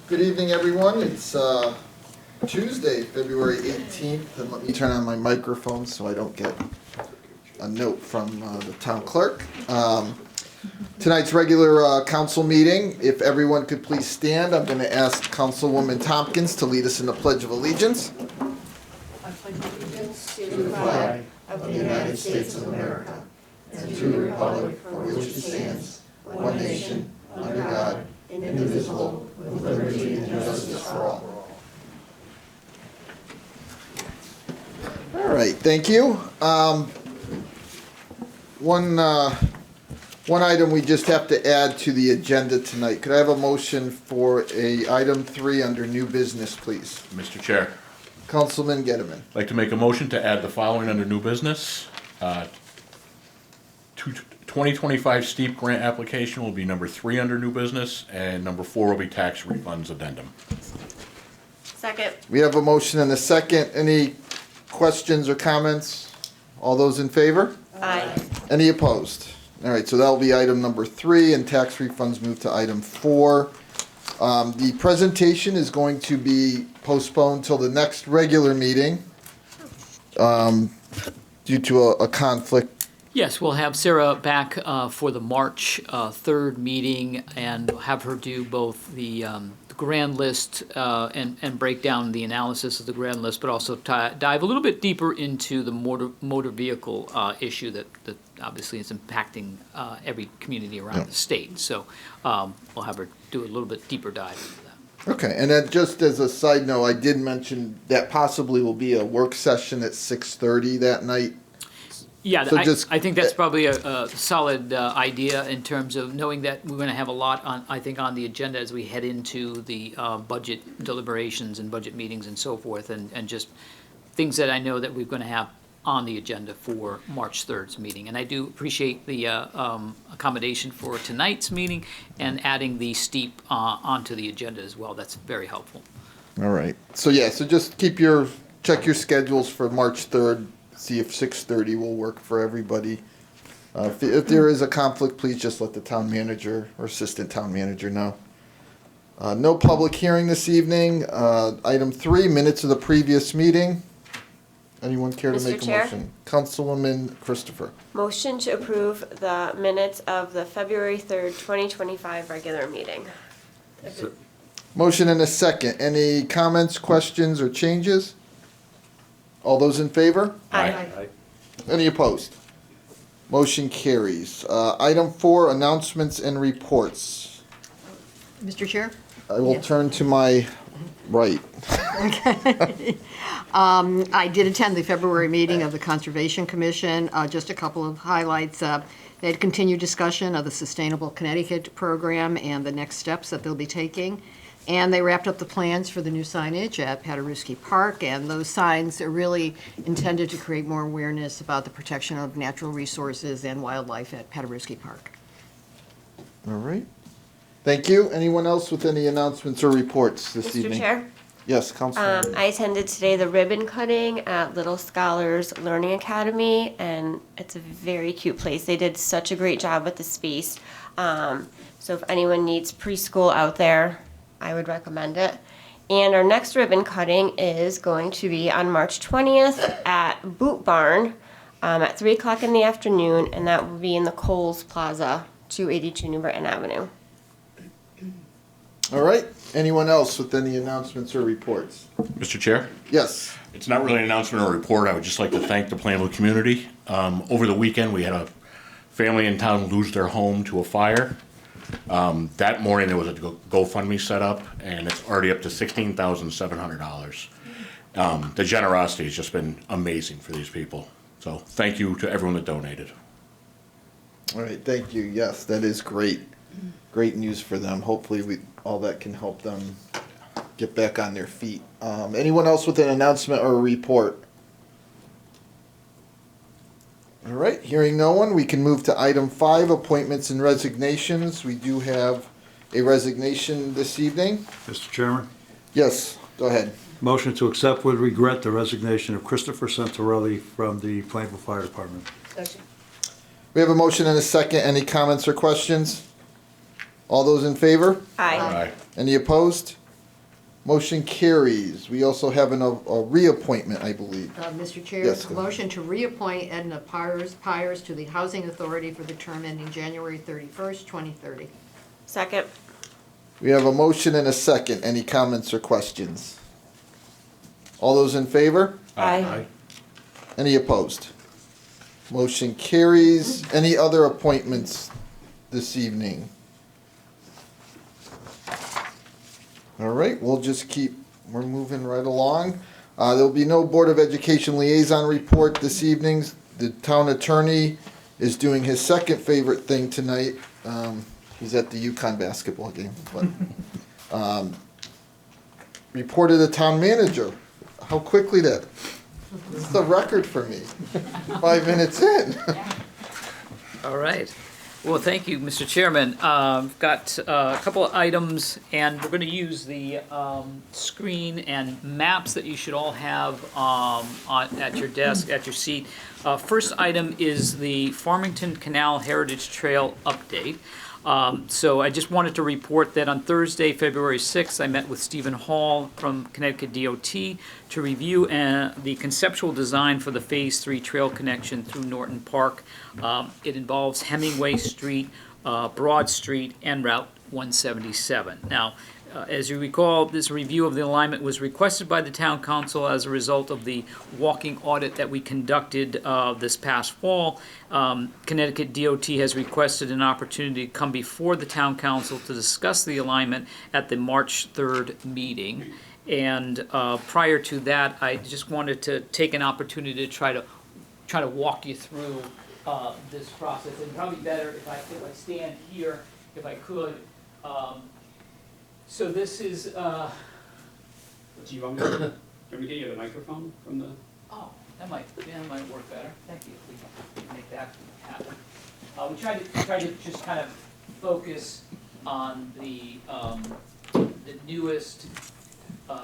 Good evening, everyone. It's Tuesday, February 18th, and let me turn on my microphone so I don't get a note from the town clerk. Tonight's regular council meeting, if everyone could please stand, I'm going to ask Councilwoman Tompkins to lead us in the Pledge of Allegiance. I pledge allegiance to the flag of the United States of America and to the republic for which it stands, one nation, under God, indivisible, with liberty and justice for all. All right, thank you. One item we just have to add to the agenda tonight. Could I have a motion for item 3 under new business, please? Mr. Chair, Councilman Gettleman. I'd like to make a motion to add the following under new business. 2025 steep grant application will be number 3 under new business, and number 4 will be tax refunds addendum. Second. We have a motion and a second. Any questions or comments? All those in favor? Aye. Any opposed? All right, so that'll be item number 3, and tax refunds move to item 4. The presentation is going to be postponed till the next regular meeting due to a conflict. Yes, we'll have Sarah back for the March 3rd meeting and have her do both the grand list and break down the analysis of the grand list, but also dive a little bit deeper into the motor vehicle issue that obviously is impacting every community around the state. So we'll have her do a little bit deeper dive into that. Okay, and then just as a side note, I did mention that possibly will be a work session at 6:30 that night. Yeah, So I think that's probably a solid idea in terms of knowing that we're going to have a lot on the agenda as we head into the budget deliberations and budget meetings and so forth, and just things that I know that we're going to have on the agenda for March 3rd's meeting. And I do appreciate the accommodation for tonight's meeting and adding the steep onto the agenda as well. That's very helpful. All right. So yeah, so just check your schedules for March 3rd. See if 6:30 will work for everybody. If there is a conflict, please just let the town manager or assistant town manager know. No public hearing this evening. Item 3, minutes of the previous meeting. Anyone care to Mr. make a Chair? motion? Councilwoman Christopher. Motion to approve the minutes of the February 3rd, 2025 regular meeting. Motion and a second. Any comments, questions, or changes? All those in favor? Aye. Any opposed? Motion carries. Item 4, announcements and reports. Mr. Chair? I will turn to my right. I did attend the February meeting of the Conservation Commission. Just a couple of highlights. They had continued discussion of the Sustainable Connecticut program and the next steps that they'll be taking. And they wrapped up the plans for the new signage at Paderewski Park, and those signs are really intended to create more awareness about the protection of natural resources and wildlife at Paderewski Park. All right. Thank you. Anyone else with any announcements or reports this Mr. evening? Chair? Yes, Councilman. I attended today the ribbon cutting at Little Scholars Learning Academy, and it's a very cute place. They did such a great job with the space. So if anyone needs preschool out there, I would recommend it. And our next ribbon cutting is going to be on March 20th at Boot Barn at 3 o'clock in the afternoon, and that will be in the Coles Plaza, 282 New Britain Avenue. All right. Anyone else with any announcements or reports? Mr. Chair, Yes. it's not really an announcement or a report. I would just like to thank the Plainville community. Over the weekend, we had a family in town lose their home to a fire. That morning, there was a GoFundMe set up, and it's already up to $16,700. The generosity has just been amazing for these people. So thank you to everyone that donated. All right. Thank you. Yes, that is great. Great news for them. Hopefully, all that can help them get back on their feet. Anyone else with an announcement or a report? All right, hearing no one, we can move to item 5, appointments and resignations. We do have a resignation this evening. Mr. Chairman, Yes, go ahead. motion to accept with regret the resignation of Christopher Santorelli from the Plainville Fire Department. We have a motion and a second. Any comments or questions? All those in favor? Aye. Any opposed? Motion carries. We also have a reappointment, I believe. Mr. Chair, Yes, go ahead. motion to reappoint Edna Pires to the Housing Authority for the term ending January 31st, 2030. Second. We have a motion and a second. Any comments or questions? All those in favor? Aye. Any opposed? Motion carries. Any other appointments this evening? All right, we're moving right along. There'll be no Board of Education liaison report this evening. The town attorney is doing his second favorite thing tonight. He's at the UConn basketball game. But, report of the town manager. How quickly that. This is a record for me. 5 minutes in. All right. Well, thank you, Mr. Chairman. Got a couple of items, and we're going to use the screen and maps that you should all have at your desk, at your seat. First item is the Farmington Canal Heritage Trail update. So I just wanted to report that on Thursday, February 6th, I met with Stephen Hall from Connecticut DOT to review the conceptual design for the Phase 3 trail connection through Norton Park. It involves Hemingway Street, Broad Street, and Route 177. Now, as you recall, this review of the alignment was requested by the town council as a result of the walking audit that we conducted this past fall. Connecticut DOT has requested an opportunity to come before the town council to discuss the alignment at the March 3rd meeting. And prior to that, I just wanted to take an opportunity to try to walk you through this process. And probably better if I stand here, if I could. So this is, Do you want me to get you the microphone from the? oh, that might work better. Thank you. We can make that happen. We tried to just kind of focus on the newest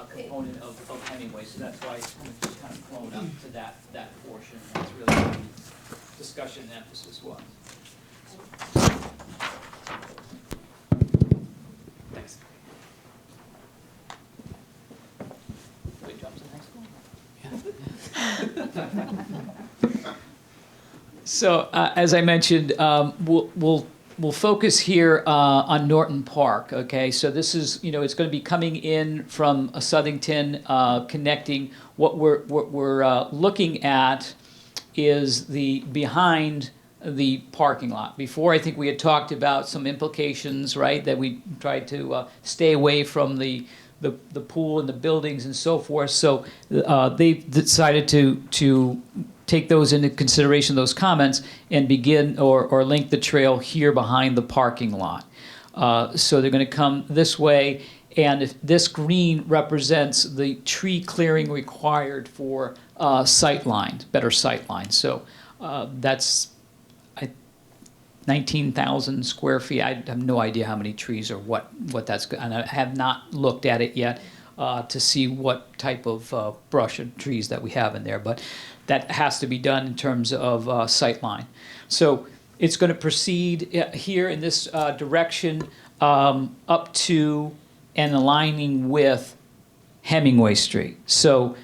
component of Hemingway, so that's why it's kind of flown up to that portion. That's really what the discussion and emphasis was. Thanks. Wait, Johnson High School? So, as I mentioned, we'll focus here on Norton Park. Okay, so this is it's going to be coming in from Southington, connecting. What we're looking at is the behind the parking lot. Before, I think we had talked about some implications, right? That we tried to stay away from the pool and the buildings and so forth. So they've decided to take those into consideration, those comments, and begin or link the trail here behind the parking lot. So they're going to come this way, and if this green represents the tree clearing required for sight lines, better sight lines. So that's 19,000 square feet. I have no idea how many trees or what that's, and I have not looked at it yet to see what type of brush and trees that we have in there, but that has to be done in terms of sight line. So it's going to proceed here in this direction up to and aligning with Hemingway Street. So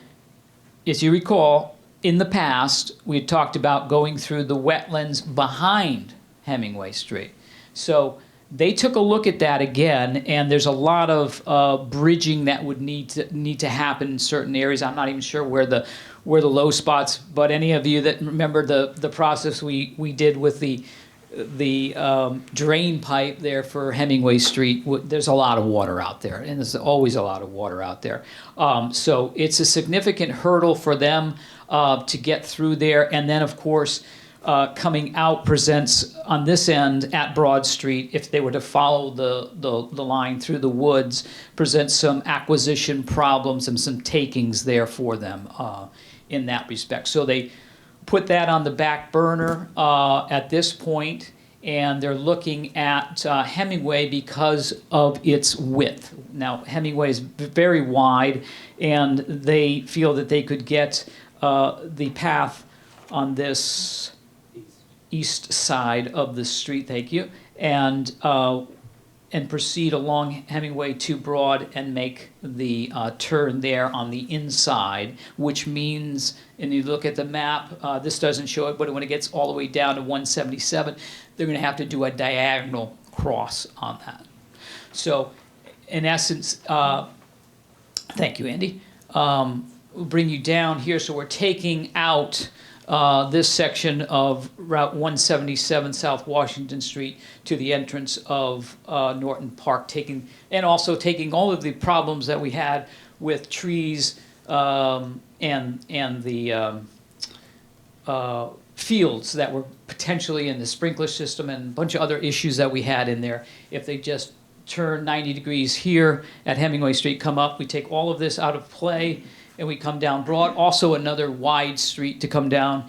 as you recall, in the past, we had talked about going through the wetlands behind Hemingway Street. So they took a look at that again, and there's a lot of bridging that would need to happen in certain areas. I'm not even sure where the low spots, but any of you that remember the process we did with the drain pipe there for Hemingway Street, there's a lot of water out there, and there's always a lot of water out there. So it's a significant hurdle for them to get through there, and then of course coming out presents on this end at Broad Street, if they were to follow the line through the woods, presents some acquisition problems and some takings there for them in that respect. So they put that on the back burner at this point, and they're looking at Hemingway because of its width. Now, Hemingway is very wide, and they feel that they could get the path on this east side of the street, thank you, and and proceed along Hemingway to Broad and make the turn there on the inside, which means, and you look at the map, this doesn't show it, but when it gets all the way down to 177, they're going to have to do a diagonal cross on that. So, in essence, thank you, Andy. We'll bring you down here, so we're taking out this section of Route 177 South Washington Street to the entrance of Norton Park, and also taking all of the problems that we had with trees and the fields that were potentially in the sprinkler system and a bunch of other issues that we had in there. If they just turn 90 degrees here at Hemingway Street, come up, we take all of this out of play, and we come down Broad. Also another wide street to come down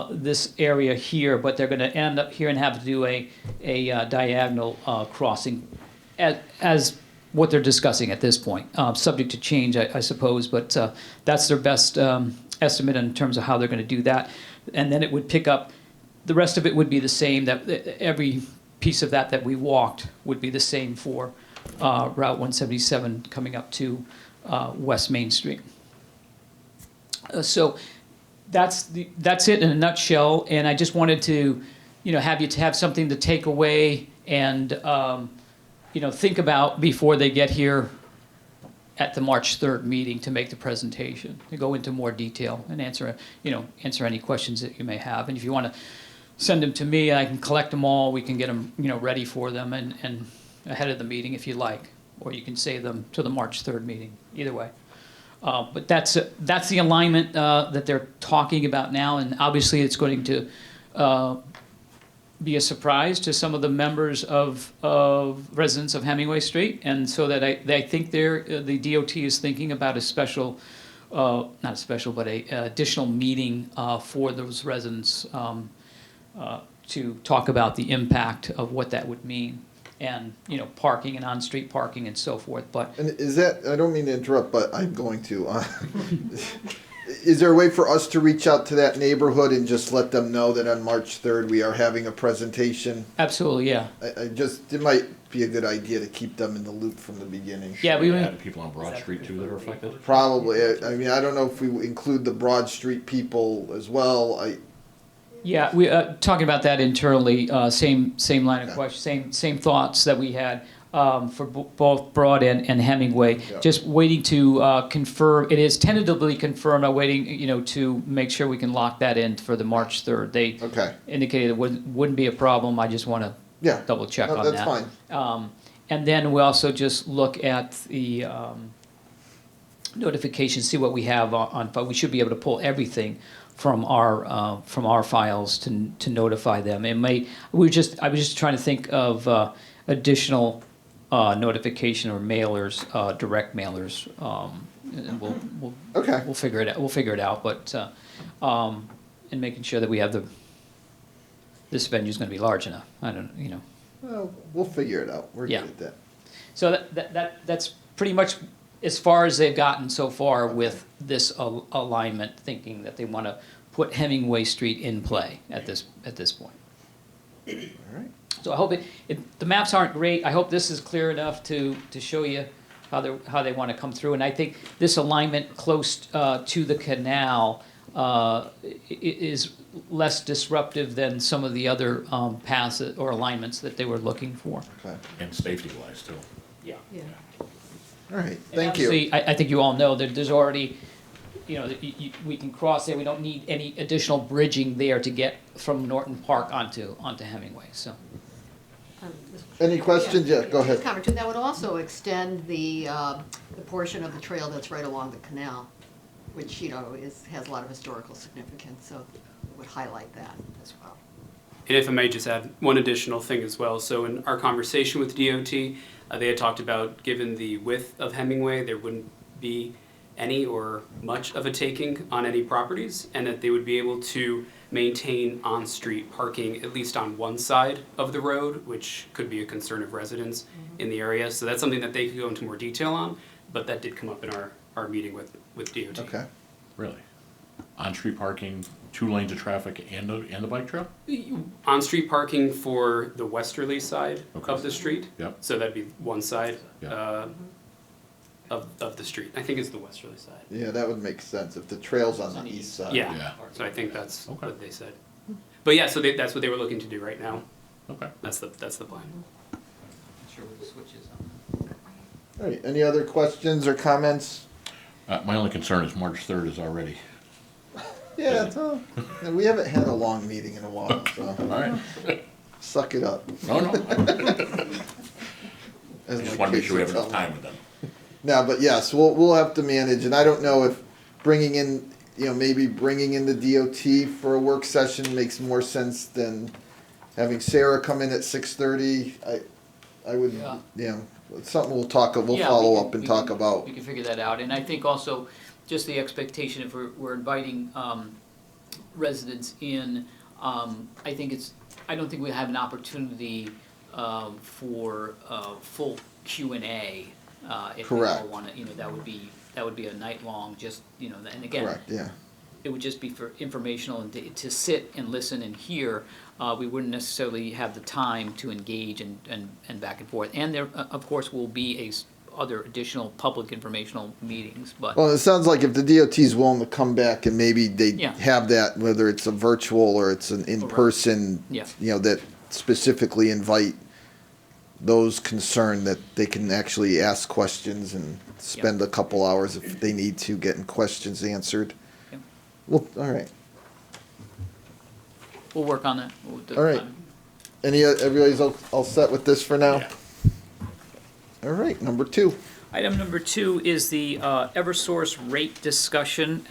this area here, but they're going to end up here and have to do a diagonal crossing as what they're discussing at this point. Subject to change, I suppose, but that's their best estimate in terms of how they're going to do that. And then it would pick up, the rest of it would be the same, that every piece of that we walked would be the same for Route 177 coming up to West Main Street. So that's it in a nutshell, and I just wanted to, have you to have something to take away and, think about before they get here at the March 3rd meeting to make the presentation, to go into more detail and answer any questions that you may have. And if you want to send them to me, I can collect them all. We can get them, ready for them and ahead of the meeting if you like, or you can save them to the March 3rd meeting. Either way. But that's the alignment that they're talking about now, and obviously it's going to be a surprise to some of the members of residents of Hemingway Street, and so that I think the DOT is thinking about a special, not a special, but a additional meeting for those residents to talk about the impact of what that would mean. And, parking and on-street parking and so forth, but. And is that, I don't mean to interrupt, but I'm going to. Is there a way for us to reach out to that neighborhood and just let them know that on March 3rd we are having a presentation? Absolutely, yeah. It might be a good idea to keep them in the loop from the beginning. Yeah, we Had people on Broad Street too that are affected? Probably. I mean, I don't know if we include the Broad Street people as well. Yeah, we talking about that internally. Same line of question. Same thoughts that we had for both Broad and Hemingway. Yeah. Just waiting to confirm. It is tentatively confirmed. I'm waiting, to make sure we can lock that in for the March 3rd. They indicated it wouldn't be a problem. I just want to double check on that. That's fine. And then we also just look at the notifications, see what we have on file. We should be able to pull everything from our files to notify them. I was just trying to think of additional notification or mailers, direct mailers. And we'll figure it out. We'll figure it out. But and making sure that we have this venue is going to be large enough. I don't. Well, we'll figure it out. We're good at that. So that's pretty much as far as they've gotten so far with this alignment, thinking that they want to put Hemingway Street in play at this point. All right. So I hope the maps aren't great. I hope this is clear enough to show you how they want to come through. And I think this alignment close to the canal is less disruptive than some of the other paths or alignments that they were looking for. Okay. And safety-wise too. Yeah. All right. And Thank you. obviously, I think you all know that there's already, we can cross there. We don't need any additional bridging there to get from Norton Park onto Hemingway. So. Any questions? Yeah, go ahead. Comment too. That would also extend the portion of the trail that's right along the canal, which, has a lot of historical significance, so it would highlight that as well. And if I may just add one additional thing as well. So in our conversation with DOT, they had talked about, given the width of Hemingway, there wouldn't be any or much of a taking on any properties, and that they would be able to maintain on-street parking at least on one side of the road, which could be a concern of residents in the area. So that's something that they could go into more detail on, but that did come up in our meeting with DOT. Okay. Really? On-street parking, 2 lanes of traffic and the bike trail? On-street parking for the westerly side Okay. of the street. Yep. So that'd be one side Yeah. of the street. I think it's the westerly side. Yeah, that would make sense if the trail's on the east side. Yeah. Yeah. So I think that's Okay. what they said. But yeah, so that's what they were looking to do right now. Okay. That's the plan. Sure, the switches All right, any other questions or comments? My only concern is March 3rd is already. Yeah, it's, we haven't had a long meeting in a while, so All right. suck it up. No, no. As I just my want to make kids sure we have would enough tell me. time with them. No, but yes, we'll have to manage, and I don't know if bringing in, maybe bringing in the DOT for a work session makes more sense than having Sarah come in at 6:30. I would, Yeah. it's something we'll follow up and talk about. We can figure that out, and I think also, just the expectation, if we're inviting residents in, I don't think we have an opportunity for full Q&A. If Correct. people wanna, that would be a night long, just, and again, Correct, yeah. it would just be for informational and to sit and listen and hear. We wouldn't necessarily have the time to engage and back and forth. And there, of course, will be other additional public informational meetings, but. Well, it sounds like if the DOT's willing to come back and maybe they Yeah. have that, whether it's a virtual or it's an in-person, Yeah. That specifically invite those concerned that they can actually ask questions and spend a couple hours if they need to getting questions answered. Yeah. Well, all right. We'll work on that. All right. Everybody's all set with this for now? Yeah. All right, number 2. Item number 2 is the Eversource rate discussion.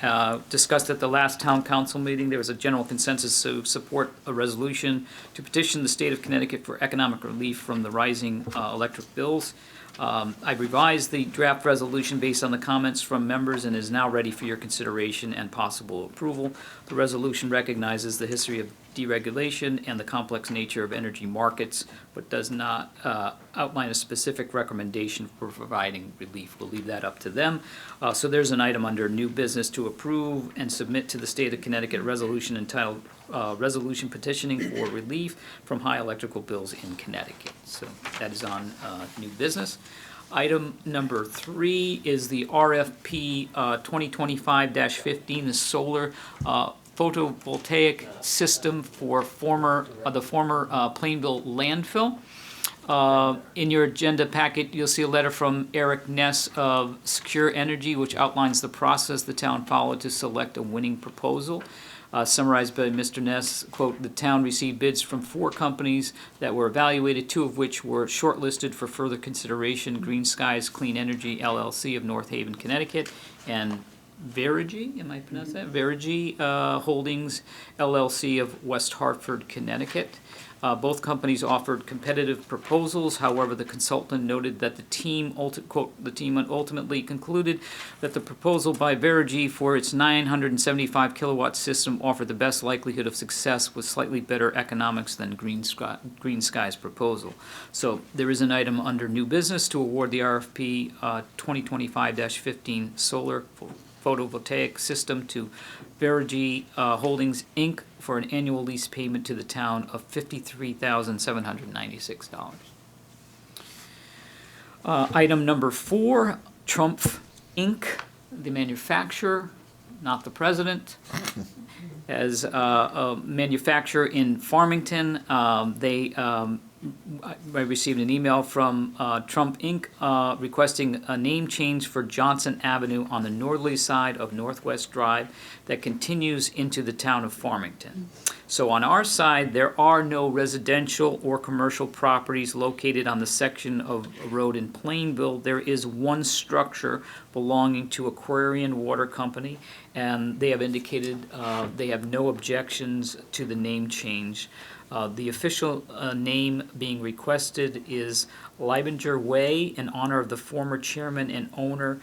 Discussed at the last town council meeting, there was a general consensus to support a resolution to petition the state of Connecticut for economic relief from the rising electric bills. I revised the draft resolution based on the comments from members and is now ready for your consideration and possible approval. The resolution recognizes the history of deregulation and the complex nature of energy markets, but does not outline a specific recommendation for providing relief. We'll leave that up to them. So there's an item under new business to approve and submit to the state of Connecticut resolution entitled Resolution Petitioning for Relief from High Electrical Bills in Connecticut. So that is on new business. Item number 3 is the RFP 2025-15, the solar photovoltaic system for the former Plainville landfill. In your agenda packet, you'll see a letter from Eric Ness of Secure Energy, which outlines the process the town followed to select a winning proposal. Summarized by Mr. Ness, quote, "The town received bids from 4 companies that were evaluated, 2 of which were shortlisted for further consideration, Green Skies Clean Energy LLC of North Haven, Connecticut, and Verigy, am I pronouncing that? Verigy Holdings LLC of West Hartford, Connecticut. Both companies offered competitive proposals. However, the consultant noted that the team ultimately concluded that the proposal by Verigy for its 975 kilowatt system offered the best likelihood of success with slightly better economics than Green Sky's proposal. So there is an item under new business to award the RFP 2025-15 solar photovoltaic system to Verigy Holdings, Inc. for an annual lease payment to the town of $53,796. Item number 4, Trump, Inc., the manufacturer, not the president, as a manufacturer in Farmington. I received an email from Trump Inc. Requesting a name change for Johnson Avenue on the northerly side of Northwest Drive that continues into the town of Farmington. So on our side, there are no residential or commercial properties located on the section of a road in Plainville. There is one structure belonging to Aquarian Water Company, and they have indicated they have no objections to the name change. The official name being requested is Leibinger Way in honor of the former chairman and owner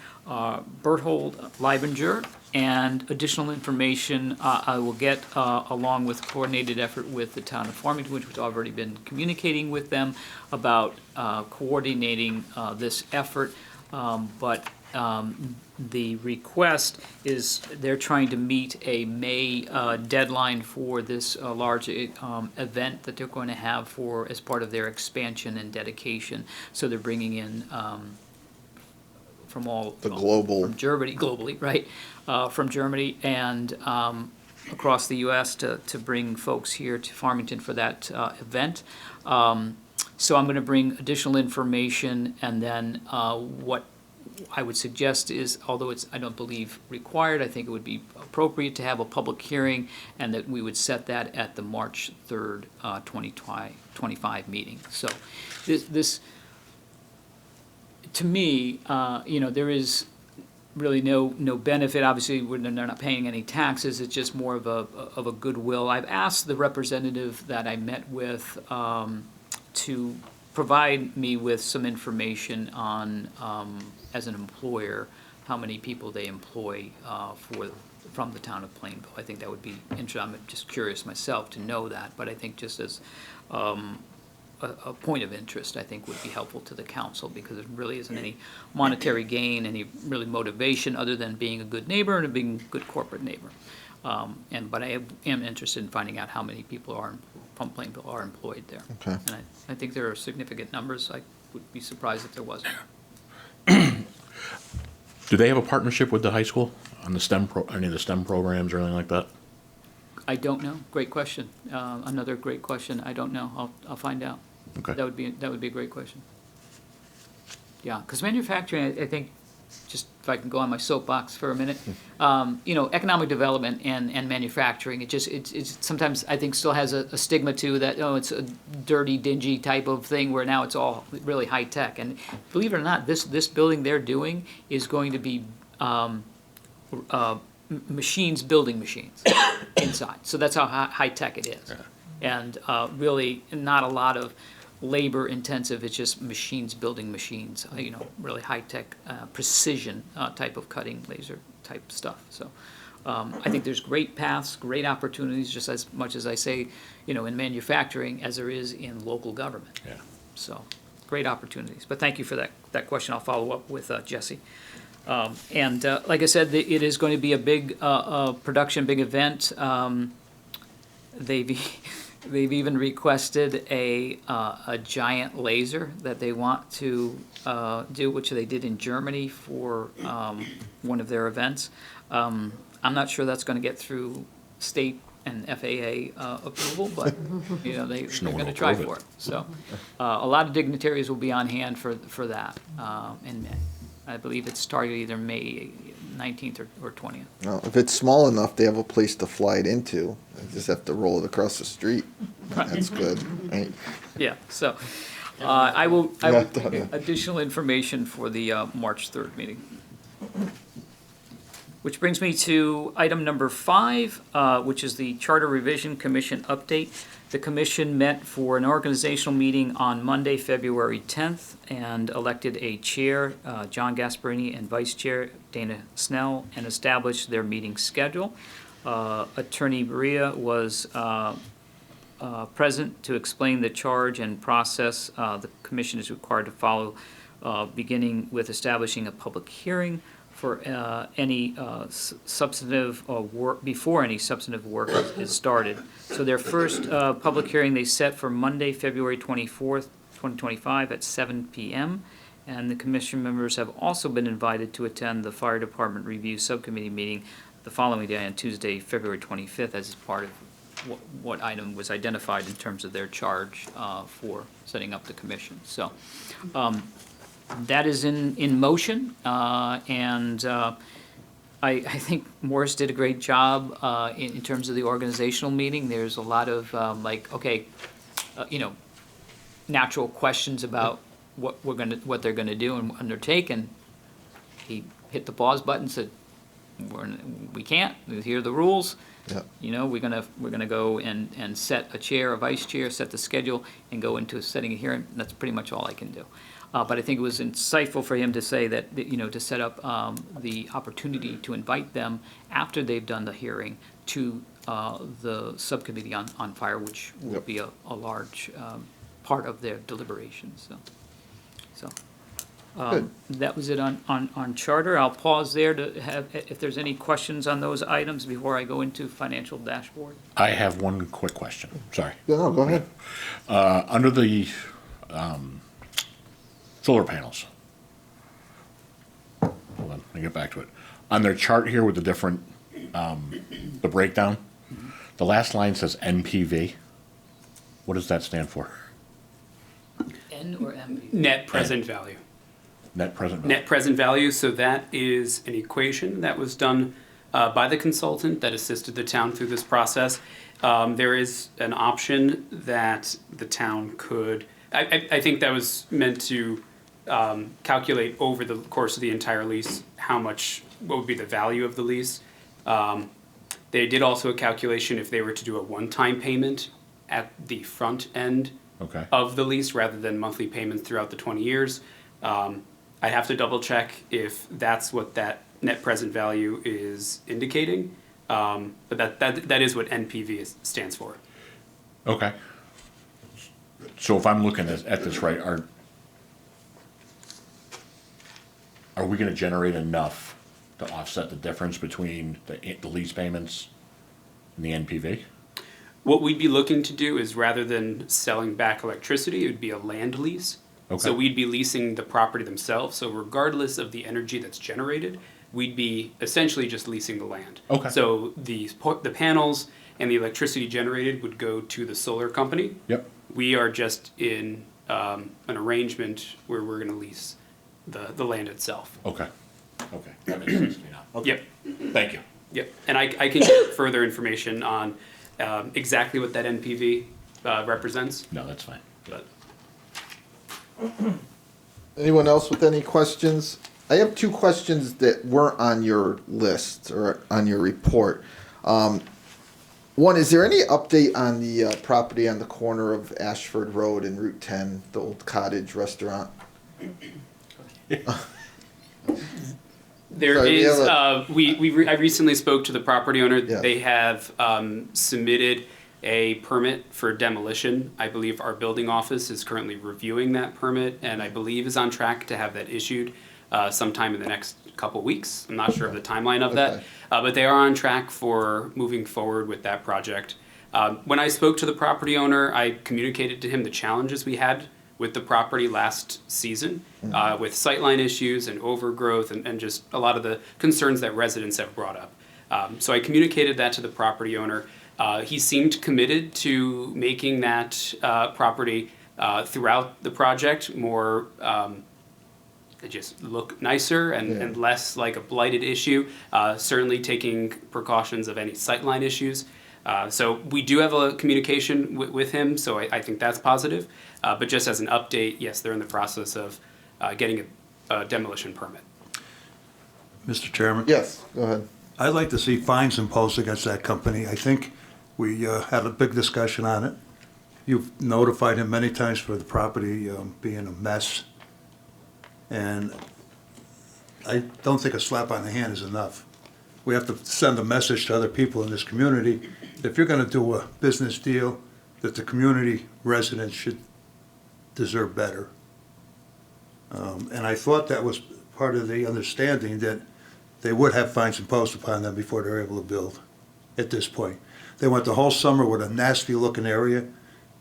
Berthold Leibinger. And additional information I will get along with coordinated effort with the town of Farmington, which we've already been communicating with them about coordinating this effort. But the request is they're trying to meet a May deadline for this large event that they're going to have for, as part of their expansion and dedication. So they're bringing in from all. The global. From Germany, globally, right? From Germany and across the U.S. to bring folks here to Farmington for that event. So I'm going to bring additional information, and then what I would suggest is, although it's, I don't believe required, I think it would be appropriate to have a public hearing, and that we would set that at the March 3rd, 2025 meeting. So this to me, there is really no benefit. Obviously, they're not paying any taxes. It's just more of a goodwill. I've asked the representative that I met with to provide me with some information on, as an employer, how many people they employ from the town of Plainville. I think that would be interesting. I'm just curious myself to know that, but I think just as a point of interest, I think would be helpful to the council, because there really isn't any monetary gain, any really motivation other than being a good neighbor and being a good corporate neighbor. But I am interested in finding out how many people from Plainville are employed there. Okay. And I think there are significant numbers. I would be surprised if there wasn't. Do they have a partnership with the high school on the any of the STEM programs or anything like that? I don't know. Great question. Another great question. I don't know. I'll find out. Okay. That would be a great question. Yeah, because manufacturing, I think, just if I can go on my soapbox for a minute, economic development and manufacturing, it's sometimes I think still has a stigma to that. Oh, it's a dirty, dingy type of thing, where now it's all really high tech. And believe it or not, this building they're doing is going to be machines building machines inside. So that's how high tech it is. Yeah. And really not a lot of labor intensive. It's just machines building machines, really high tech, precision type of cutting, laser type stuff. So I think there's great paths, great opportunities, just as much as I say, in manufacturing as there is in local government. Yeah. So great opportunities. But thank you for that question. I'll follow up with Jesse. And like I said, it is going to be a big production, big event. They've even requested a giant laser that they want to do, which they did in Germany for one of their events. I'm not sure that's going to get through state and FAA approval, but they're going to try for it. So a lot of dignitaries will be on hand for that in May. I believe it's targeted either May 19th or 20th. Well, if it's small enough, they have a place to fly it into. They just have to roll it across the street. That's good, right? Yeah, so I will Yeah, get additional information for the March 3rd meeting. Which brings me to item number 5, which is the Charter Revision Commission update. The commission met for an organizational meeting on Monday, February 10th, and elected a chair, John Gasparini, and vice chair, Dana Snell, and established their meeting schedule. Attorney Berea was present to explain the charge and process the commission is required to follow, beginning with establishing a public hearing for any substantive work, before any substantive work is started. So their first public hearing they set for Monday, February 24th, 2025 at 7 p.m. And the commission members have also been invited to attend the Fire Department Review Subcommittee meeting the following day on Tuesday, February 25th, as part of what item was identified in terms of their charge for setting up the commission. So that is in motion, and I think Morris did a great job in terms of the organizational meeting. There's a lot of natural questions about what they're gonna do and undertake, and he hit the pause button, said, we can't. Here are the rules. Yep. We're gonna go and set a chair, a vice chair, set the schedule, and go into setting a hearing. That's pretty much all I can do. But I think it was insightful for him to say that, to set up the opportunity to invite them after they've done the hearing to the subcommittee on fire, which will be a large part of their deliberations. So Good. That was it on charter. I'll pause there to have, if there's any questions on those items before I go into financial dashboard. I have one quick question, sorry. Yeah, no, go ahead. Under the solar panels. Hold on, let me get back to it. On their chart here with the different, the breakdown, the last line says NPV. What does that stand for? N or MP? Net present value. Net present value? Net present value, so that is an equation that was done by the consultant that assisted the town through this process. There is an option that the town could, I think that was meant to calculate over the course of the entire lease what would be the value of the lease. They did also a calculation if they were to do a one-time payment at the front end Okay. of the lease rather than monthly payments throughout the 20 years. I'd have to double check if that's what that net present value is indicating. But that is what NPV stands for. Okay. So if I'm looking at this right, are we gonna generate enough to offset the difference between the lease payments and the NPV? What we'd be looking to do is rather than selling back electricity, it would be a land lease. Okay. So we'd be leasing the property themselves. So regardless of the energy that's generated, we'd be essentially just leasing the land. Okay. So the panels and the electricity generated would go to the solar company. Yep. We are just in an arrangement where we're going to lease the land itself. Okay. Okay, that makes sense to me now. Okay. Yep. Thank you. Yep. And I can get further information on exactly what that NPV represents. No, that's fine. But Anyone else with any questions? I have two questions that weren't on your list or on your report. One, is there any update on the property on the corner of Ashford Road and Route 10, the old cottage restaurant? there Sorry, is, yeah, I recently spoke to the property owner. Yeah. They have submitted a permit for demolition. I believe our building office is currently reviewing that permit and I believe is on track to have that issued sometime in the next couple weeks. I'm not sure of the timeline of that, Okay. but they are on track for moving forward with that project. When I spoke to the property owner, I communicated to him the challenges we had with the property last season, with sightline issues and overgrowth and just a lot of the concerns that residents have brought up. So I communicated that to the property owner. He seemed committed to making that property throughout the project more just look nicer and less like a blighted issue, certainly taking precautions of any sightline issues. So we do have a communication with him, so I think that's positive. But just as an update, yes, they're in the process of getting a demolition permit. Mr. Chairman? Yes, go ahead. I'd like to see fines imposed against that company. I think we had a big discussion on it. You've notified him many times for the property being a mess. And I don't think a slap on the hand is enough. We have to send a message to other people in this community. If you're gonna do a business deal, that the community residents should deserve better. And I thought that was part of the understanding that they would have fines imposed upon them before they're able to build at this point. They went the whole summer with a nasty looking area,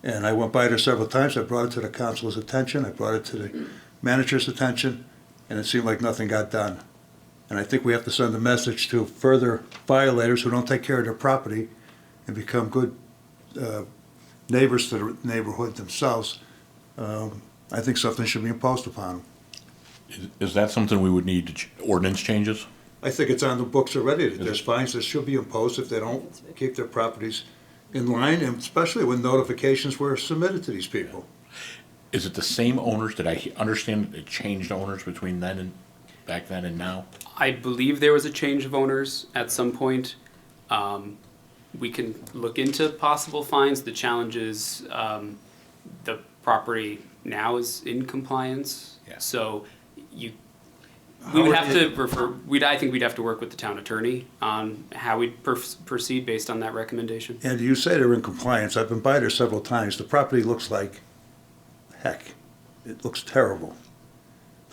and I went by there several times. I brought it to the council's attention, I brought it to the manager's attention, and it seemed like nothing got done. And I think we have to send a message to further violators who don't take care of their property and become good neighbors to the neighborhood themselves. I think something should be imposed upon them. Is that something we would need to ordinance changes? I think it's on the books already, that there's fines that should be imposed if they don't keep their properties in line, and especially when notifications were submitted to these people. Is it the same owners? Did I understand it changed owners between then and back then and now? I believe there was a change of owners at some point. We can look into possible fines. The challenge is the property now is in compliance. Yeah. So we would have to refer, I think we'd have to work with the town attorney on how we'd proceed based on that recommendation. And you say they're in compliance. I've been by there several times. The property looks like heck. It looks terrible.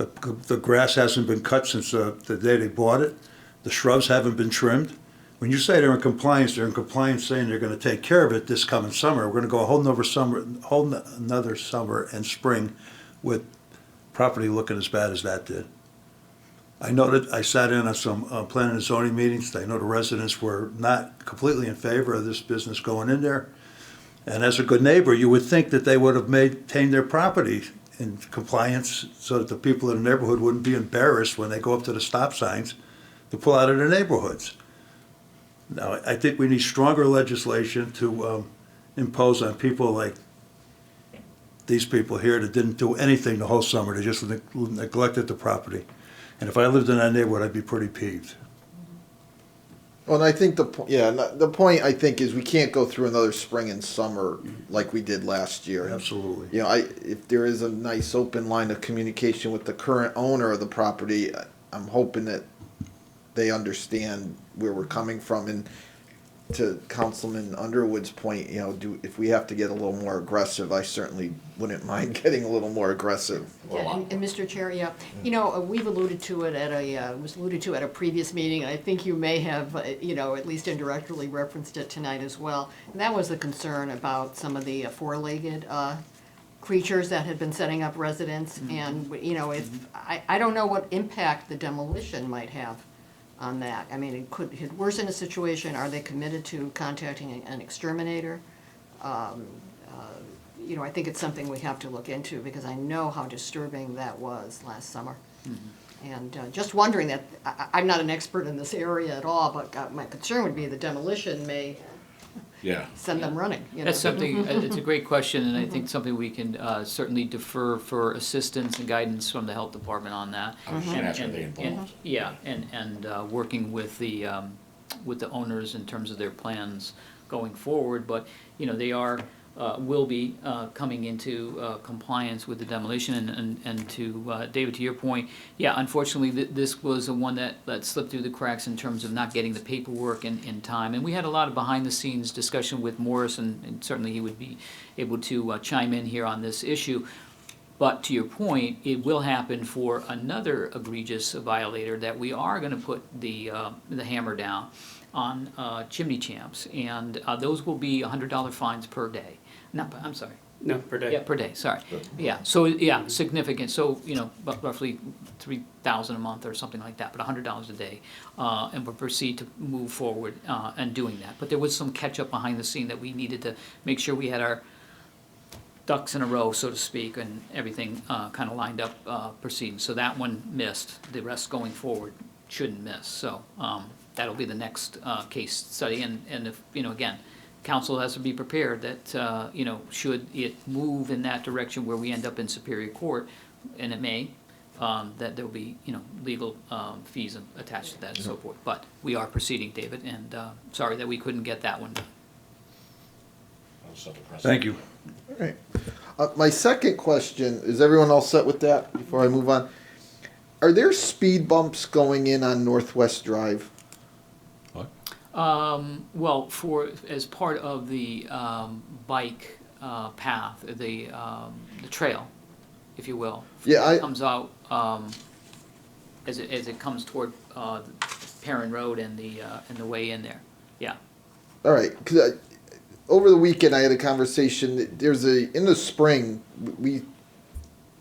The grass hasn't been cut since the day they bought it. The shrubs haven't been trimmed. When you say they're in compliance saying they're gonna take care of it this coming summer. We're gonna go a whole another summer and spring with property looking as bad as that did. I know that I sat in on some planning and zoning meetings. I know the residents were not completely in favor of this business going in there. And as a good neighbor, you would think that they would have maintained their property in compliance so that the people in the neighborhood wouldn't be embarrassed when they go up to the stop signs to pull out of their neighborhoods. Now, I think we need stronger legislation to impose on people like these people here that didn't do anything the whole summer. They just neglected the property. And if I lived in that neighborhood, I'd be pretty peeved. Well, and I think the point I think is we can't go through another spring and summer like we did last year. Absolutely. You know, if there is a nice open line of communication with the current owner of the property, I'm hoping that they understand where we're coming from. And to Councilman Underwood's point, you know, if we have to get a little more aggressive, I certainly wouldn't mind getting a little more aggressive. Yeah, and Mr. Chair, yeah, you know, we've alluded to it was alluded to at a previous meeting, and I think you may have, you know, at least indirectly referenced it tonight as well. And that was the concern about some of the four-legged creatures that had been setting up residence, and, you know, I don't know what impact the demolition might have on that. I mean, it could worsen a situation. Are they committed to contacting an exterminator? You know, I think it's something we have to look into because I know how disturbing that was last summer. And just wondering that, I'm not an expert in this area at all, but my concern would be the demolition may send them running. You know? That's something, it's a great question, and I think something we can certainly defer for assistance and guidance from the health department on that. I was just gonna ask, are they involved? Yeah, and working with the owners in terms of their plans going forward, but, you know, they will be coming into compliance with the demolition, and to David, to your point, yeah, unfortunately, this was a one that slipped through the cracks in terms of not getting the paperwork in time, and we had a lot of behind-the-scenes discussion with Morris, and certainly he would be able to chime in here on this issue. But to your point, it will happen for another egregious violator that we are going to put the hammer down on chimney champs, and those will be $100 fines per day. No, I'm sorry. No, per day. Yeah, per day, sorry. Yeah, so, yeah, significant, so, you know, roughly $3,000 a month or something like that, but $100 a day. And we'll proceed to move forward and doing that. But there was some catch-up behind the scene that we needed to make sure we had our ducks in a row, so to speak, and everything kind of lined up proceeding. So that one missed. The rest going forward shouldn't miss. So that'll be the next case study. And if, you know, again, council has to be prepared that, you know, should it move in that direction where we end up in Superior Court, and it may, that there'll be, you know, legal fees attached to that and so forth. But we are proceeding, David, and sorry that we couldn't get that one done. Thank you. All right. My second question, is everyone all set with that before I move on? Are there speed bumps going in on Northwest Drive? What? Well, as part of the bike path, the trail, if you will. Yeah, It comes out as it comes toward Perrin Road and the way in there. Yeah. All right, because over the weekend I had a conversation. There's in the spring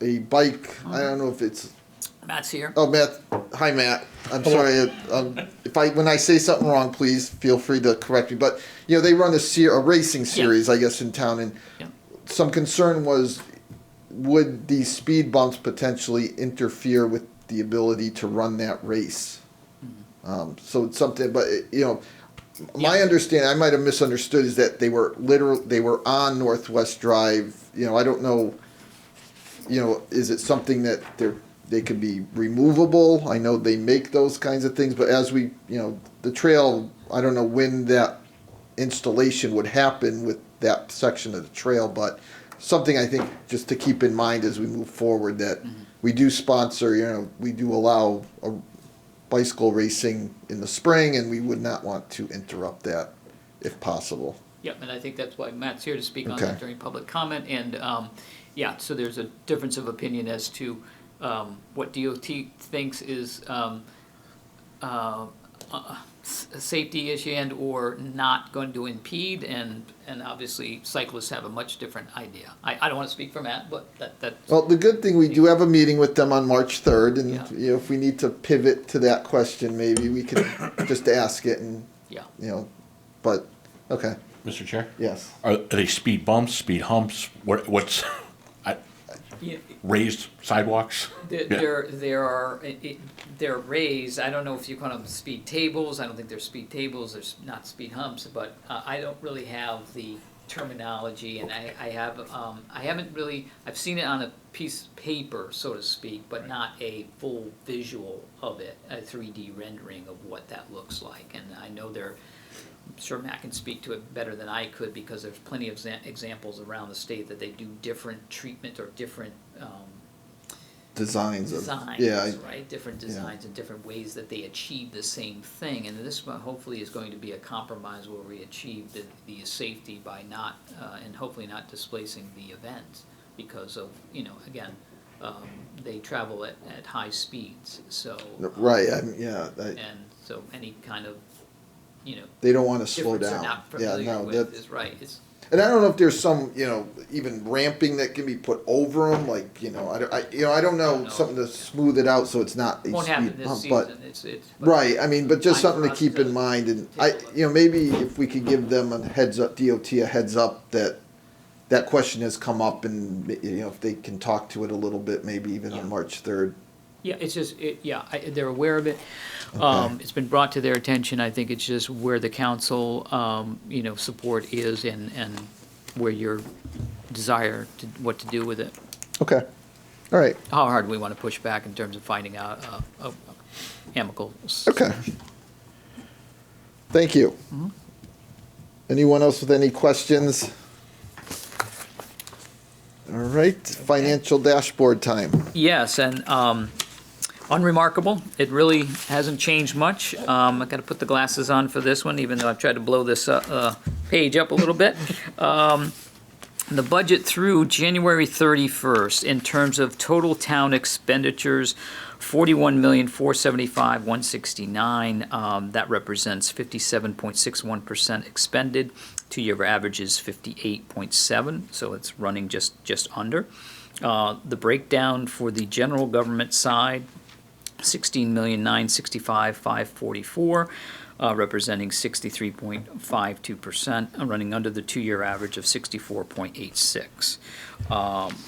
a bike. I don't know if it's. Matt's here. Oh, Matt. Hi, Matt. I'm sorry. When I say something wrong, please feel free to correct me. But you know, they run a racing series, I guess, in town, and some concern was, would these speed bumps potentially interfere with the ability to run that race? So it's something, but you know, my understanding, I might have misunderstood, is that they were on Northwest Drive. You know, I don't know. You know, is it something that they could be removable? I know they make those kinds of things, but as we, you know, the trail, I don't know when that installation would happen with that section of the trail, but something I think just to keep in mind as we move forward, that we do sponsor, you know, we do allow a bicycle racing in the spring, and we would not want to interrupt that if possible. Yep, and I think that's why Matt's here to speak on Okay. that during public comment, and, yeah, so there's a difference of opinion as to what DOT thinks is a safety issue and or not going to impede, and obviously cyclists have a much different idea. I don't want to speak for Matt, but that. Well, the good thing, we do have a meeting with them on March 3rd, and Yeah. you know, if we need to pivot to that question, maybe we could just ask it and, Yeah. you know, but, okay, Mr. Chair? yes. Are they speed bumps, speed humps? What's Yeah. raised sidewalks? Yeah. They're raised, I don't know if you call them speed tables, I don't think they're speed tables, there's not speed humps, but I don't really have the terminology, and I haven't really, I've seen it on a piece of paper, so to speak, but not a full visual of it, a 3D rendering of what that looks like, and I know I'm sure Matt can speak to it better than I could, because there's plenty of examples around the state that they do different treatment or different Designs of, designs, yeah, right? Different designs and different ways that they achieve the same thing. And this one hopefully is going to be a compromise where we achieve the safety by not, and hopefully not displacing the event because of, again, they travel at high speeds, so. right, yeah, And so any kind of, they don't wanna slow difference they're down. not Yeah, familiar no, with that's, is right. It's, and I don't know if there's some, even ramping that can be put over them, like, I don't know, No. something to smooth it out so it's not a won't happen speed this bump, season, but. it's. Right, I mean, but just Time something for to us keep in mind, and I, take a look. maybe if we could give them a heads up, DOT a heads up that question has come up, and, if they can talk to it a little bit, maybe even Yeah. on March 3rd. Yeah, it's just, they're aware of it. It's been brought to their attention. I think it's just where the council, support is and where your desire to, what to do with it. Okay, all right, How hard we want to push back in terms of finding out a amicable. okay. Thank you. Anyone else with any questions? All right, financial dashboard time. Yes, and unremarkable. It really hasn't changed much. I've got to put the glasses on for this one, even though I've tried to blow this page up a little bit. The budget through January 31st, in terms of total town expenditures, $41,475,169. That represents 57.61% expended. Two-year average is 58.7, so it's running just under. The breakdown for the general government side, $16,965,544, representing 63.52%, running under the two-year average of 64.86.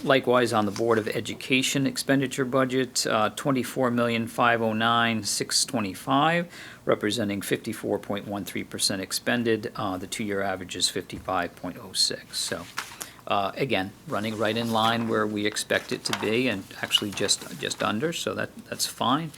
Likewise, on the Board of Education expenditure budget, $24,509,625, representing 54.13% expended. The two-year average is 55.06. So, again, running right in line where we expect it to be, and actually just under, so that's fine.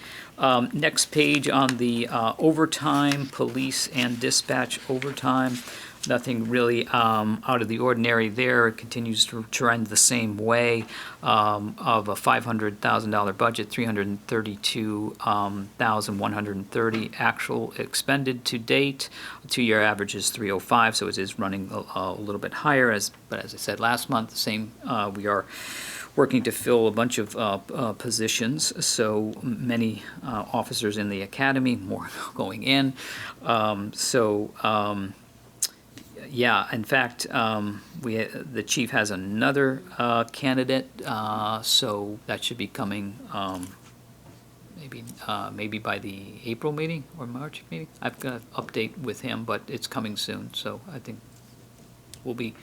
Next page on the overtime, police and dispatch overtime. Nothing really out of the ordinary there. It continues to trend the same way. Of a $500,000 budget, $332,130 actual expended to date. Two-year average is 305, so it is running a little bit higher. But as I said last month, the same. We are working to fill a bunch of positions, so many officers in the academy, more going in. Yeah, in fact, the chief has another candidate, so that should be coming maybe by the April meeting or March meeting. I've got an update with him, but it's coming soon, so I think we'll be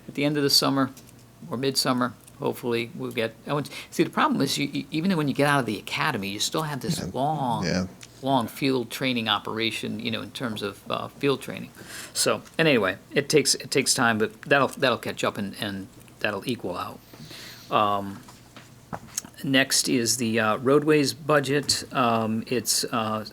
at the end of the summer or midsummer. Hopefully, we'll get. See, the problem is, even when you get out of the academy, you still have this long field training operation, in terms of field training. So, and anyway, it takes time, but that'll catch up and that'll equal out. Next is the roadways budget. It's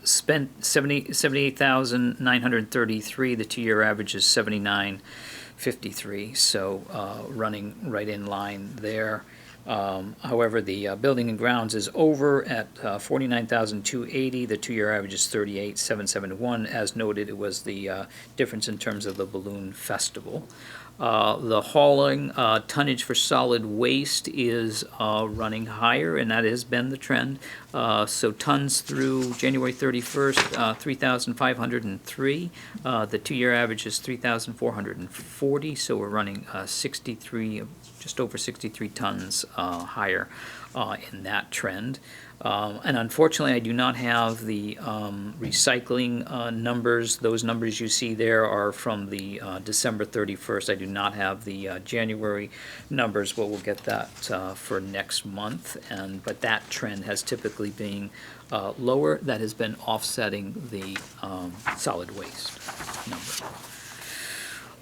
spent $78,933. The two-year average is $79.53. So running right in line there. However, the building and grounds is over at $49,280. The two-year average is $38,771. As noted, it was the difference in terms of the balloon festival. The hauling tonnage for solid waste is running higher, and that has been the trend. So tons through January 31st, 3,503. The two-year average is 3,440, so we're running 63, just over 63 tons higher in that trend. And unfortunately, I do not have the recycling numbers. Those numbers you see there are from the December 31st. I do not have the January numbers, but we'll get that for next month. But that trend has typically been lower. That has been offsetting the solid waste number.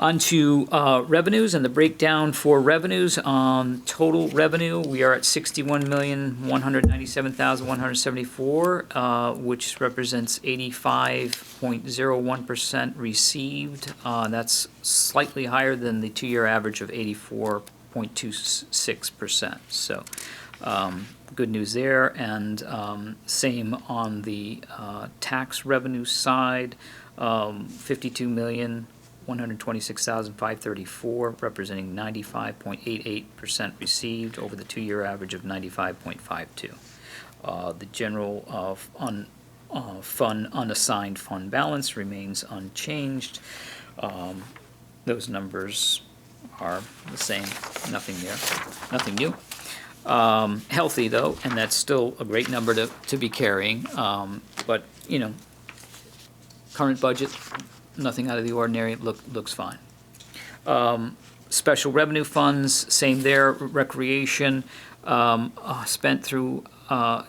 On to revenues and the breakdown for revenues. Total revenue, we are at 61,197,174, which represents 85.01% received. That's slightly higher than the two-year average of 84.26%. So good news there. And same on the tax revenue side, 52,126,534, representing 95.88% received over the two-year average of 95.52. The general fund unassigned fund balance remains unchanged. Those numbers are the same, nothing there, nothing new. Healthy though, and that's still a great number to be carrying, but you know, current budget, nothing out of the ordinary, looks fine. Special revenue funds, same there, recreation, spent through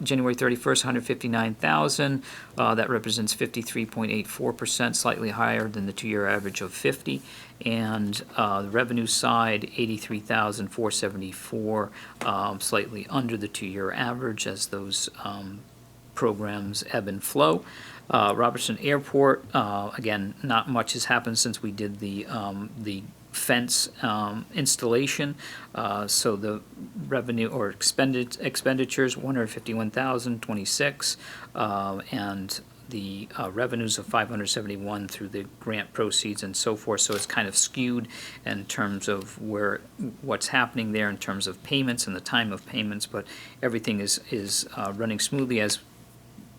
January 31st, 159,000. That represents 53.84%, slightly higher than the two-year average of 50. And the revenue side, 83,474, slightly under the two-year average as those programs ebb and flow. Robertson Airport, again, not much has happened since we did the fence installation. So the revenue or expenditures, 151,026, and the revenues of 571 through the grant proceeds and so forth. So it's kind of skewed in terms of what's happening there in terms of payments and the time of payments, but everything is running smoothly as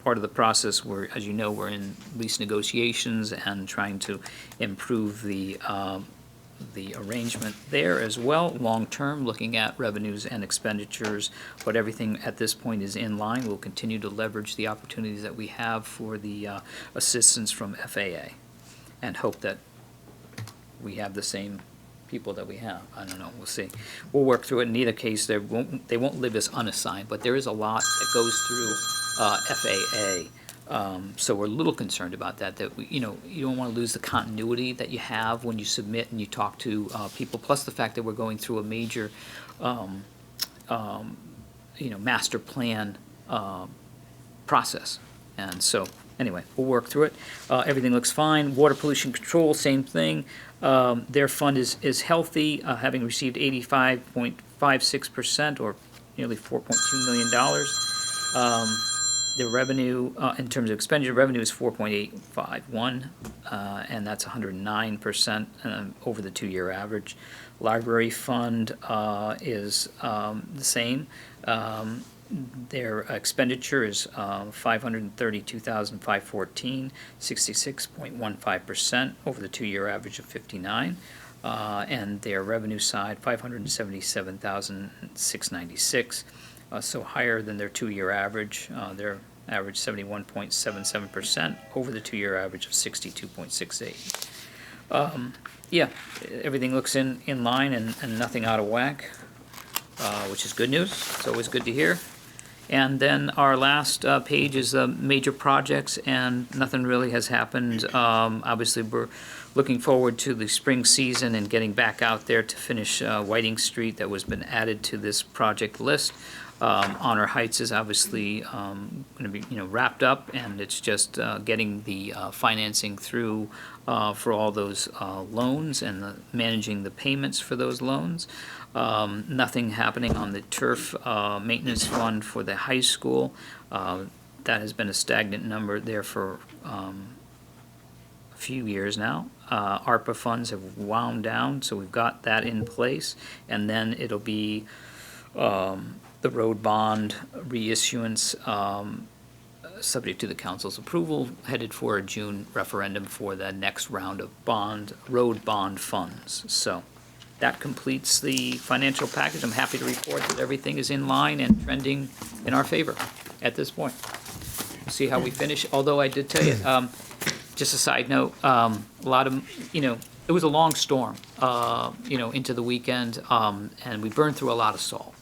part of the process. As you know, we're in lease negotiations and trying to improve the arrangement there as well, long-term, looking at revenues and expenditures, but everything at this point is in line. We'll continue to leverage the opportunities that we have for the assistance from FAA and hope that we have the same people that we have. I don't know, we'll see. We'll work through it. In either case, they won't live as unassigned, but there is a lot that goes through FAA. So we're a little concerned about that you don't want to lose the continuity that you have when you submit and you talk to people, plus the fact that we're going through a major, master plan process. And so, anyway, we'll work through it. Everything looks fine. Water pollution control, same thing. Their fund is healthy, having received 85.56%, or nearly $4.2 million. The revenue, in terms of expenditure, revenue is 4.851, and that's 109% over the two-year average. Library fund is the same. Their expenditure is 532,514, 66.15% over the two-year average of 59. And their revenue side, 577,696. So higher than their two-year average. Their average 71.77% over the two-year average of 62.68. Yeah, everything looks in line and nothing out of whack, which is good news. It's always good to hear. And then our last page is major projects, and nothing really has happened. Obviously, we're looking forward to the spring season and getting back out there to finish Whiting Street that was been added to this project list. Honor Heights is obviously going to be wrapped up, and it's just getting the financing through for all those loans and managing the payments for those loans. Nothing happening on the turf maintenance fund for the high school. That has been a stagnant number there for a few years now. ARPA funds have wound down, so we've got that in place. And then it'll be the road bond reissuance, subject to the council's approval, headed for a June referendum for the next round of road bond funds. So that completes the financial package. I'm happy to report that everything is in line and trending in our favor at this point. See how we finish, although I did tell you, just a side note, a lot of, it was a long storm, into the weekend, and we burned through a lot of salt.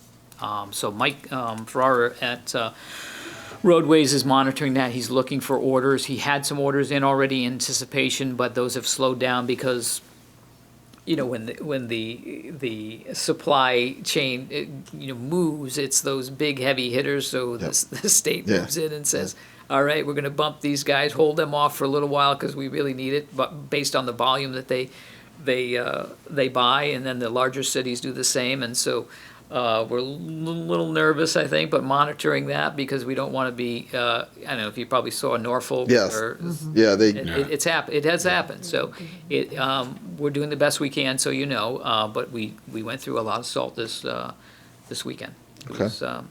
So Mike Ferrara at Roadways is monitoring that. He's looking for orders. He had some orders in already in anticipation, but those have slowed down because, when the supply chain, moves, it's those big heavy hitters. So the state moves in and says, all right, we're going to bump these guys, hold them off for a little while because we really need it, but based on the volume that they buy, and then the larger cities do the same. And so we're a little nervous, I think, but monitoring that because we don't want to be, I don't know if you probably saw Norfolk. Yes. Or, Yeah, it has happened. So we're doing the best we can, so but we went through a lot of salt this weekend. It was a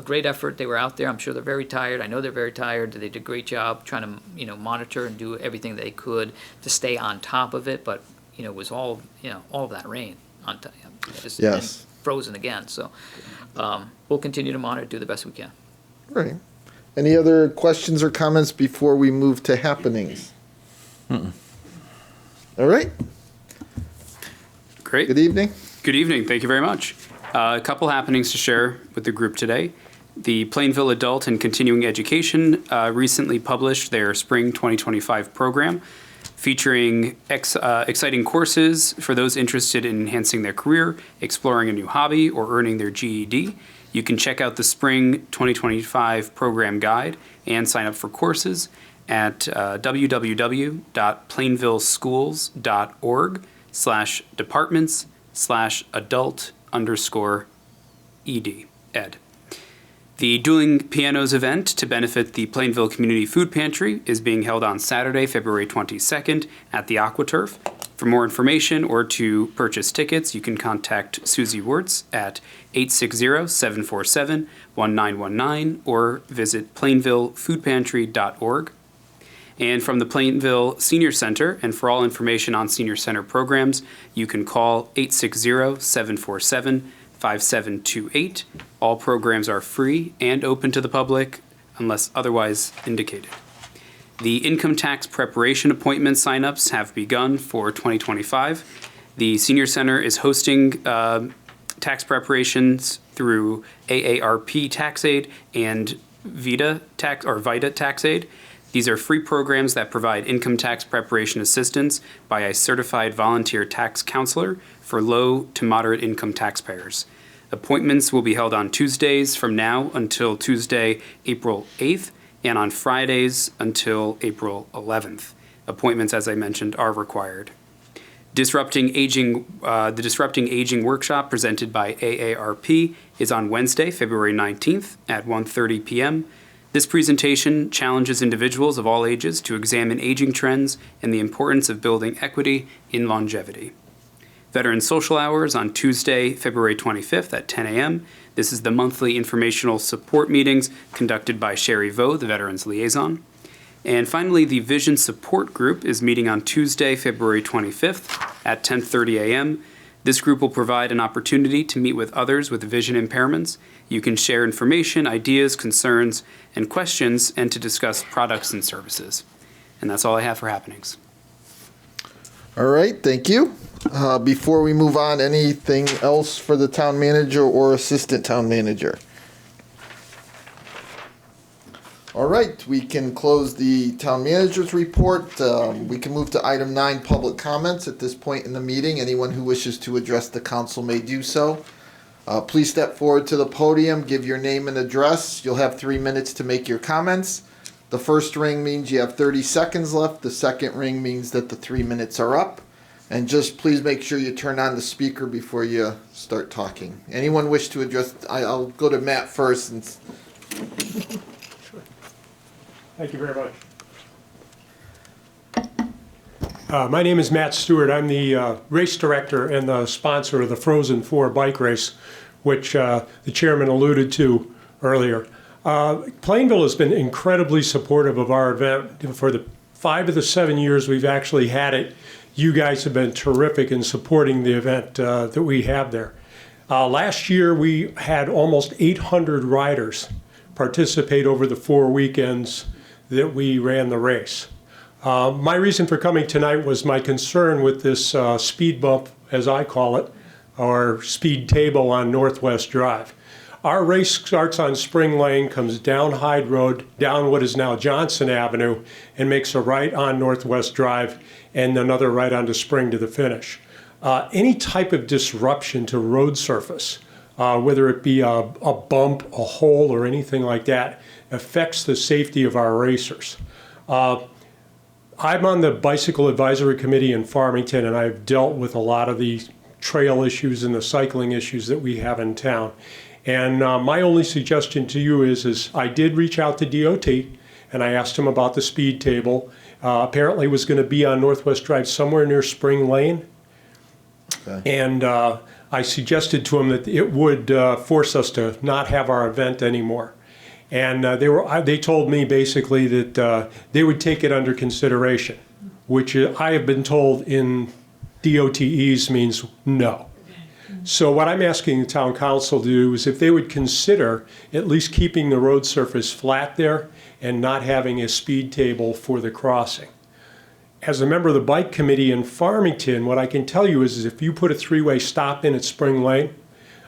great effort. They were out there. I'm sure they're very tired. I know they're very tired. They did a great job trying to, monitor and do everything they could to stay on top of it. But, it was all of that rain on top. Yes. Frozen again. So we'll continue to monitor, do the best we can. Right. Any other questions or comments before we move to happenings? All right. Great. Good evening. Good evening. Thank you very much. A couple happenings to share with the group today. The Plainville Adult and Continuing Education recently published their Spring 2025 program, featuring exciting courses for those interested in enhancing their career, exploring a new hobby, or earning their GED. You can check out the Spring 2025 program guide and sign up for courses at www.plainvilleschools.org/departments/adult_ed. The Dueling Pianos event to benefit the Plainville Community Food Pantry is being held on Saturday, February 22nd at the AquaTurf. For more information or to purchase tickets, you can contact Susie Wirtz at 860-747-1919 or visit plainvillefoodpantry.org. And from the Plainville Senior Center, and for all information on Senior Center programs, you can call 860-747-5728. All programs are free and open to the public unless otherwise indicated. The income tax preparation appointment signups have begun for 2025. The Senior Center is hosting tax preparations through AARP TaxAid and VITA TaxAid. These are free programs that provide income tax preparation assistance by a certified volunteer tax counselor for low to moderate income taxpayers. Appointments will be held on Tuesdays from now until Tuesday, April 8th, and on Fridays until April 11th. Appointments, as I mentioned, are required. The Disrupting Aging workshop presented by AARP is on Wednesday, February 19th at 1:30 p.m. This presentation challenges individuals of all ages to examine aging trends and the importance of building equity in longevity. Veteran Social Hours on Tuesday, February 25th at 10 a.m. This is the monthly informational support meetings conducted by Sherry Vo, the Veterans Liaison. And finally, the Vision Support Group is meeting on Tuesday, February 25th at 10:30 a.m. This group will provide an opportunity to meet with others with vision impairments. You can share information, ideas, concerns, and questions, and to discuss products and services. And that's all I have for happenings. All right, thank you. Before we move on, anything else for the town manager or assistant town manager? All right, we can close the town manager's report. We can move to item 9, public comments. At this point in the meeting, anyone who wishes to address the council may do so. Please step forward to the podium, give your name and address. You'll have 3 minutes to make your comments. The first ring means you have 30 seconds left. The second ring means that the 3 minutes are up. And just please make sure you turn on the speaker before you start talking. Anyone wish to address? I'll go to Matt first. Thank you very much. My name is Matt Stewart. I'm the race director and the sponsor of the Frozen 4 bike race, which the chairman alluded to earlier. Plainville has been incredibly supportive of our event. For the 5 of the 7 years we've actually had it, you guys have been terrific in supporting the event that we have there. Last year we had almost 800 riders participate over the 4 weekends that we ran the race. My reason for coming tonight was my concern with this speed bump, as I call it, or speed table on Northwest Drive. Our race starts on Spring Lane, comes down Hyde Road, down what is now Johnson Avenue, and makes a right on Northwest Drive and another right onto Spring to the finish. Any type of disruption to road surface, whether it be a bump, a hole, or anything like that, affects the safety of our racers. I'm on the Bicycle Advisory Committee in Farmington, and I've dealt with a lot of the trail issues and the cycling issues that we have in town. And my only suggestion to you is I did reach out to DOT, and I asked him about the speed table. Apparently it was going to be on Northwest Drive somewhere near Spring Lane. Okay. And I suggested to him that it would force us to not have our event anymore. And they told me basically that they would take it under consideration, which I have been told in DOTEs means no. So what I'm asking the town council to do is if they would consider at least keeping the road surface flat there and not having a speed table for the crossing. As a member of the bike committee in Farmington, what I can tell you is if you put a 3-way stop in at Spring Lane,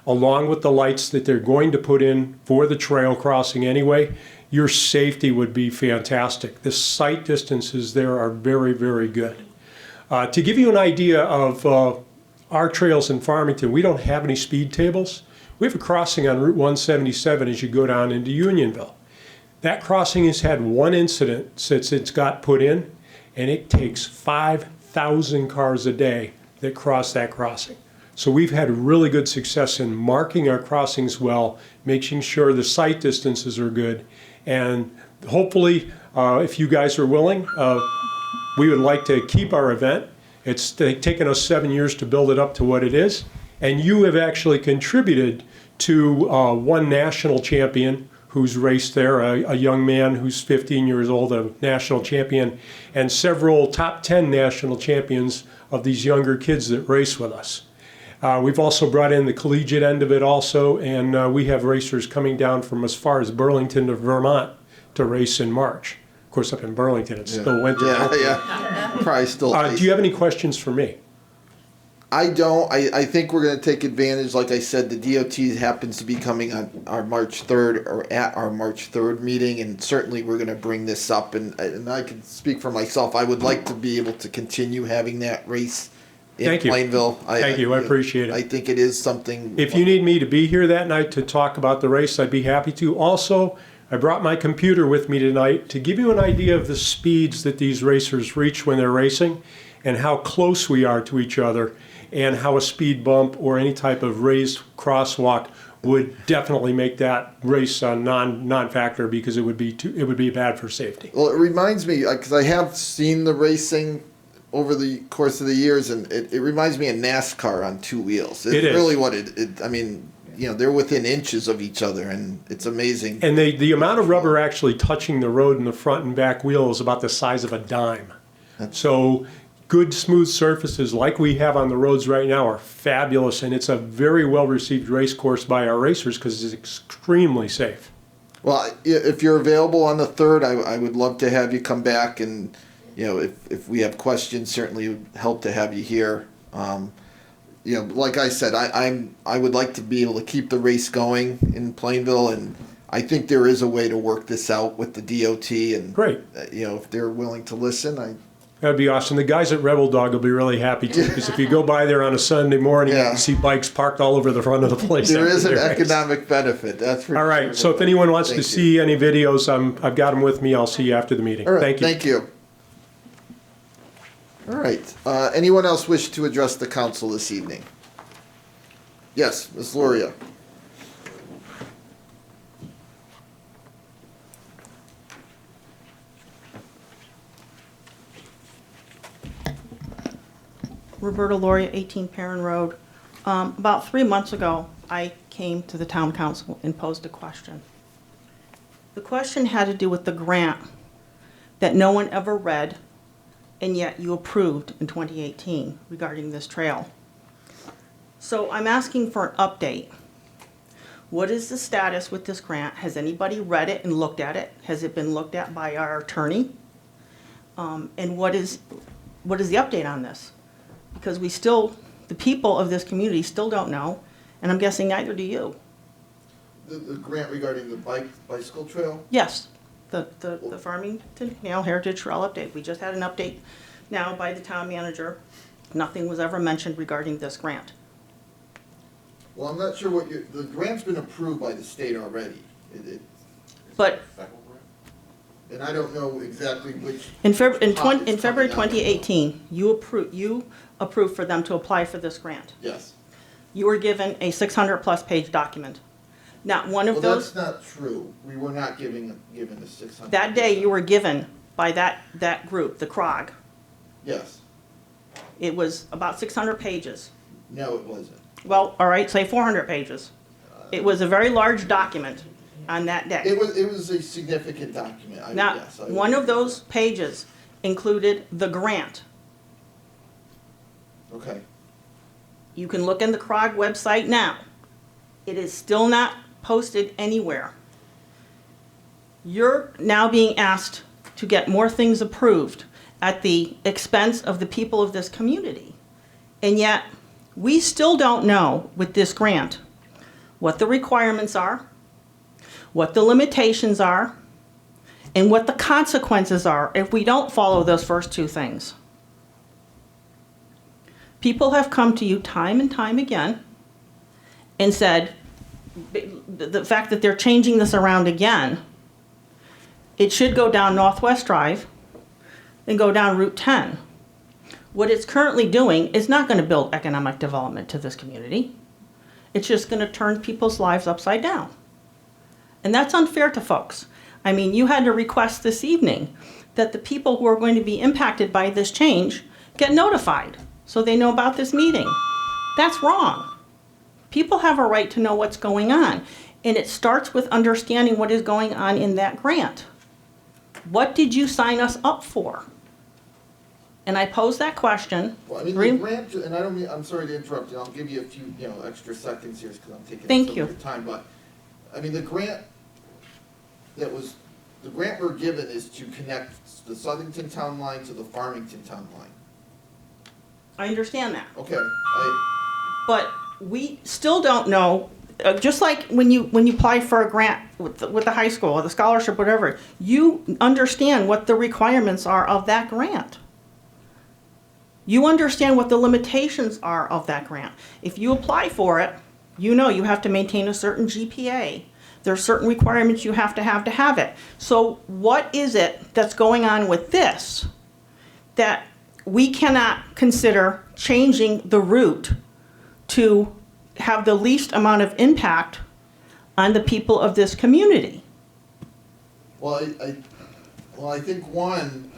along with the lights that they're going to put in for the trail crossing anyway, your safety would be fantastic. The sight distances there are very, very good. To give you an idea of our trails in Farmington, we don't have any speed tables. We have a crossing on Route 177 as you go down into Unionville. That crossing has had one incident since it's got put in, and it takes 5,000 cars a day that cross that crossing. So we've had really good success in marking our crossings well, making sure the sight distances are good, and hopefully, if you guys are willing, we would like to keep our event. It's taken us 7 years to build it up to what it is, and you have actually contributed to one national champion who's raced there, a young man who's 15 years old, a national champion, and several top 10 national champions of these younger kids that race with us. We've also brought in the collegiate end of it also, and we have racers coming down from as far as Burlington to Vermont to race in March. Of course, up in Burlington, it's still winter. Yeah. Probably still. Do you have any questions for me? I don't. I think we're going to take advantage. Like I said, the DOT happens to be coming on our March 3rd or at our March 3rd meeting, and certainly we're going to bring this up. And I can speak for myself. I would like to be able to continue having that race in Plainville. Thank you. I appreciate it. I think it is something. If you need me to be here that night to talk about the race, I'd be happy to. Also, I brought my computer with me tonight to give you an idea of the speeds that these racers reach when they're racing and how close we are to each other and how a speed bump or any type of raised crosswalk would definitely make that race a non-factor because it would be bad for safety. Well, it reminds me, because I have seen the racing over the course of the years, and it reminds me of NASCAR on 2 wheels. It's really what I mean, they're within inches of each other, and it's amazing. And the amount of rubber actually touching the road in the front and back wheel is about the size of a dime. So good smooth surfaces like we have on the roads right now are fabulous, and it's a very well-received race course by our racers because it's extremely safe. Well, if you're available on the 3rd, I would love to have you come back, and if we have questions, certainly it would help to have you here. Like I said, I would like to be able to keep the race going in Plainville, and I think there is a way to work this out with the DOT, and great. If they're willing to listen, that'd be awesome. The guys at Rebel Dog will be really happy too, because if you go by there on a Sunday morning, you can see bikes parked all over the front of the place. There is an economic benefit. That's for all right. Sure. So if anyone wants to see any videos, I've got them with me. I'll see you after the meeting. All right. Thank you. Thank you. All right. Anyone else wish to address the council this evening? Yes, Ms. Luria. Roberta Loria, 18 Perrin Road. About 3 months ago, I came to the town council and posed a question. The question had to do with the grant that no one ever read, and yet you approved in 2018 regarding this trail. So I'm asking for an update. What is the status with this grant? Has anybody read it and looked at it? Has it been looked at by our attorney? And what is the update on this? Because the people of this community still don't know, and I'm guessing neither do you. The grant regarding the bicycle trail? Yes, the Farmington Canal Heritage Trail update. We just had an update now by the town manager. Nothing was ever mentioned regarding this grant. Well, I'm not sure the grant's been approved by the state already. But And I don't know exactly which. in pot it's February coming out of. 2018, you approved for them to apply for this grant. Yes. You were given a 600-plus page document. Not one of Well, those. that's not true. We were not given the 600. That day, you were given by that group, the CROG. Yes. It was about 600 pages. No, it wasn't. Well, all right, say 400 pages. It was a very large document on that day. It was a significant document. Now, yes, I one would of agree with those pages included the grant. that. Okay. You can look in the CROG website now. It is still not posted anywhere. You're now being asked to get more things approved at the expense of the people of this community. And yet, we still don't know with this grant what the requirements are, what the limitations are, and what the consequences are if we don't follow those first two things. People have come to you time and time again and said, the fact that they're changing this around again, it should go down Northwest Drive and go down Route 10. What it's currently doing is not going to build economic development to this community. It's just going to turn people's lives upside down. And that's unfair to folks. I mean, you had to request this evening that the people who are going to be impacted by this change get notified so they know about this meeting. That's wrong. People have a right to know what's going on. And it starts with understanding what is going on in that grant. What did you sign us up for? And I posed that question. Well, I mean, the grant, and I don't mean, I'm sorry to interrupt you. I'll give you a few, extra seconds here because I'm taking Thank some you. of your time. But I mean, the grant we're given is to connect the Southington town line to the Farmington town line. I understand that. Okay. But we still don't know, just like when you apply for a grant with the high school or the scholarship, whatever, you understand what the requirements are of that grant. You understand what the limitations are of that grant. If you apply for it, you know you have to maintain a certain GPA. There are certain requirements you have to have it. So what is it that's going on with this that we cannot consider changing the route to have the least amount of impact on the people of this community? Well, I think one,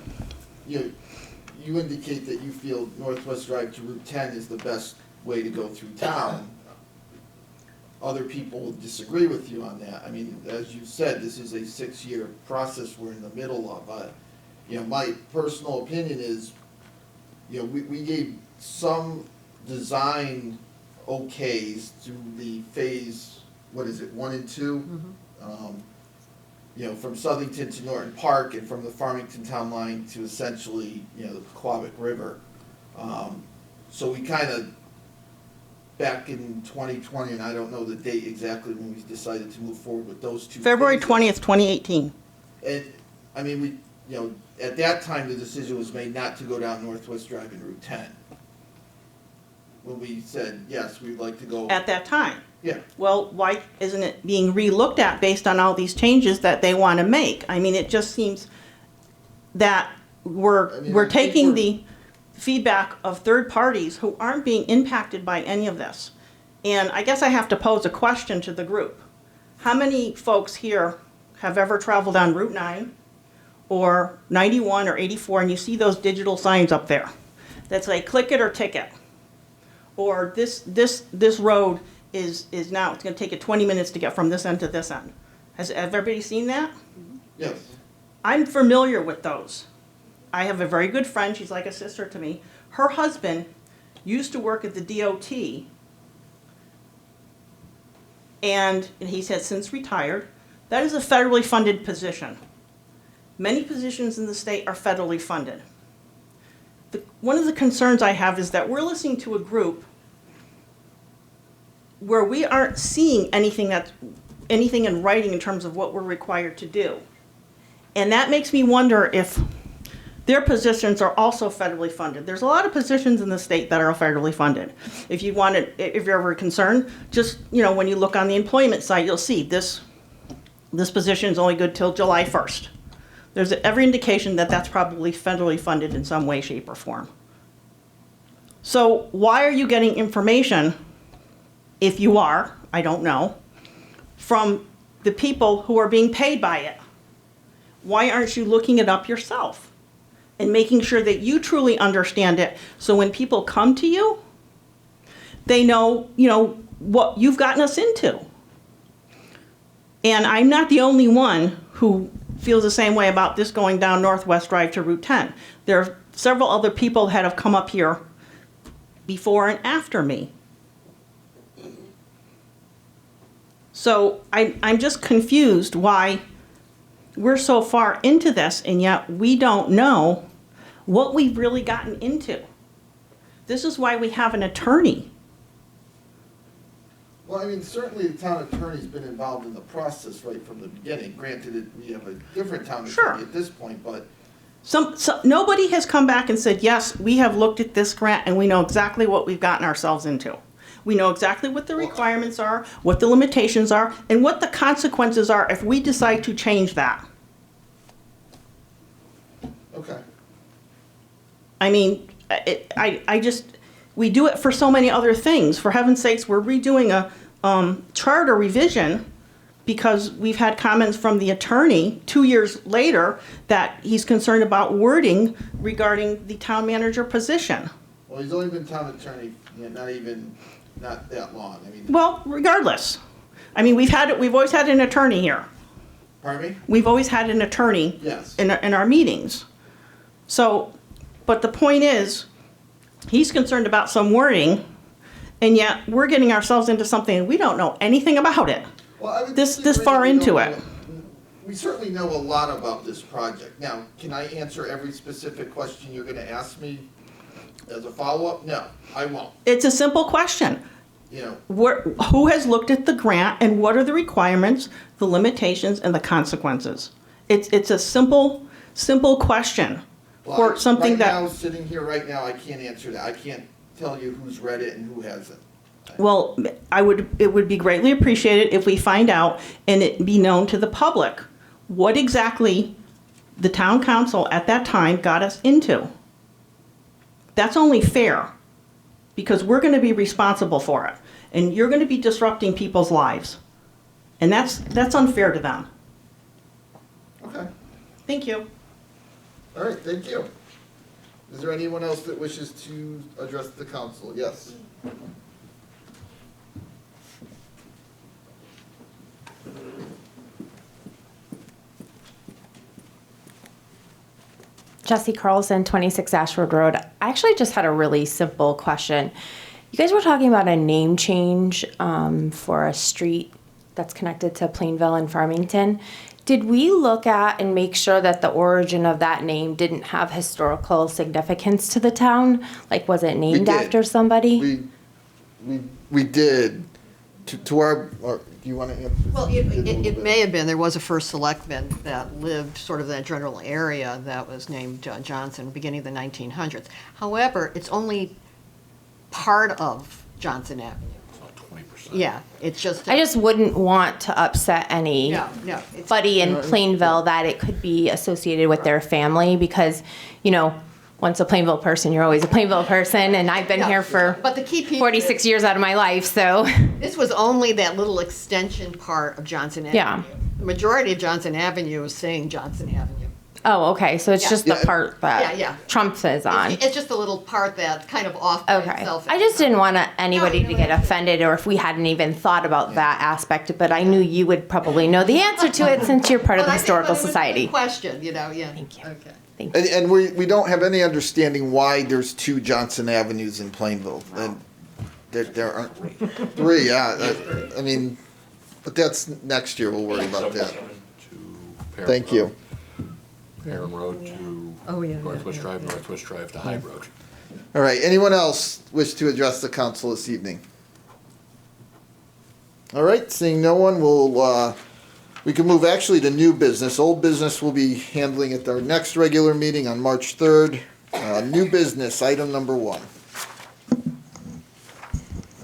you indicate that you feel Northwest Drive to Route 10 is the best way to go through town. Other people will disagree with you on that. I mean, as you said, this is a 6-year process we're in the middle of. My personal opinion is, we gave some design okays to the phase, 1 and 2? From Southington to Norton Park and from the Farmington town line to essentially, the Quabic River. So we kind of, back in 2020, and I don't know the date exactly when we decided to move forward with those two. February phases. 20th, 2018. And, I mean, at that time, the decision was made not to go down Northwest Drive and Route 10. When we said, yes, we'd like to go. At that time. Yeah. Well, why isn't it being re-looked at based on all these changes that they want to make? I mean, it just seems that we're taking the feedback of third parties who aren't being impacted by any of this. And I guess I have to pose a question to the group. How many folks here have ever traveled on Route 9 or 91 or 84 and you see those digital signs up there that say, click it or ticket. Or this road is now, it's gonna take you 20 minutes to get from this end to this end. Has everybody seen that? Yes. I'm familiar with those. I have a very good friend, she's like a sister to me. Her husband used to work at the DOT, and he has since retired. That is a federally funded position. Many positions in the state are federally funded. One of the concerns I have is that we're listening to a group where we aren't seeing anything in writing in terms of what we're required to do. And that makes me wonder if their positions are also federally funded. There's a lot of positions in the state that are federally funded. If you're ever concerned, just, when you look on the employment site, you'll see this position is only good till July 1st. There's every indication that that's probably federally funded in some way, shape, or form. So why are you getting information, if you are, I don't know, from the people who are being paid by it? Why aren't you looking it up yourself and making sure that you truly understand it, so when people come to you, they know, what you've gotten us into? And I'm not the only one who feels the same way about this going down Northwest Drive to Route 10. There are several other people that have come up here before and after me. So I'm just confused why we're so far into this and yet we don't know what we've really gotten into. This is why we have an attorney. Well, I mean, certainly the town attorney's been involved in the process right from the beginning. Granted, we have a different town Sure. attorney at this point, but Nobody has come back and said, yes, we have looked at this grant and we know exactly what we've gotten ourselves into. We know exactly what the requirements are, what the limitations are, and what the consequences are if we decide to change that. okay. I mean, we do it for so many other things. For heaven's sakes, we're redoing a charter revision because we've had comments from the attorney 2 years later that he's concerned about wording regarding the town manager position. Well, he's only been town attorney, not that long. I mean, Well, regardless, I mean, we've always had an attorney here. pardon me? We've always had an attorney Yes. in our meetings. So, but the point is, he's concerned about some wording, and yet we're getting ourselves into something and we don't know anything about it. Well, I would This disagree. far We into don't it. know- We certainly know a lot about this project. Now, can I answer every specific question you're gonna ask me as a follow-up? No, I won't. It's a simple question. Who has looked at the grant and what are the requirements, the limitations, and the consequences? It's a simple question Well, for something right that. now, sitting here right now, I can't answer that. I can't tell you who's read it and who hasn't. Well, it would be greatly appreciated if we find out and it be known to the public what exactly the town council at that time got us into. That's only fair, because we're gonna be responsible for it, and you're gonna be disrupting people's lives. And that's unfair to them. Okay, Thank you. all right, thank you. Is there anyone else that wishes to address the council? Yes. Jesse Carlson, 26 Ashford Road. I actually just had a really simple question. You guys were talking about a name change for a street that's connected to Plainville and Farmington. Did we look at and make sure that the origin of that name didn't have historical significance to the town? Like, was it named did. after somebody? We did. To our, or do you want to answer? Well, You did a little it bit. may have been, there was a first selectman that lived sort of that general area that was named Johnson, beginning of the 1900s. However, it's only part of Johnson Avenue. About 20%. Yeah, it's just. I just wouldn't want to upset anybody No, it's. in Plainville that it could be associated with their family because, once a Plainville person, you're always a Plainville person, and I've been Yeah. here for But the key piece 46 years out of my life, so. This was only that little extension part of Johnson Avenue. Yeah. The majority of Johnson Avenue is saying Johnson Avenue. Oh, okay, so it's Yeah. just the Yeah. part that Yeah. Trump is on. It's just the little part that's kind of off by Okay. itself. I just didn't want anybody No, to get offended or if we hadn't even thought about that aspect, but I knew you would probably know the answer to it since you're part of the But I think- Historical but it was a good Society. question, yeah. Thank you. Okay. Thank you. And we don't have any understanding why there's 2 Johnson Avenues in Plainville. And there aren't 3, yeah. I mean, but that's next year, we'll worry about that. 77 to Perrin Thank you. Road, Perrin Road to Northwest Drive, Northwest Drive to High Road. All right, anyone else wish to address the council this evening? All right, seeing no one, we can move actually to new business. Old business we'll be handling at our next regular meeting on March 3rd. New business, item number 1.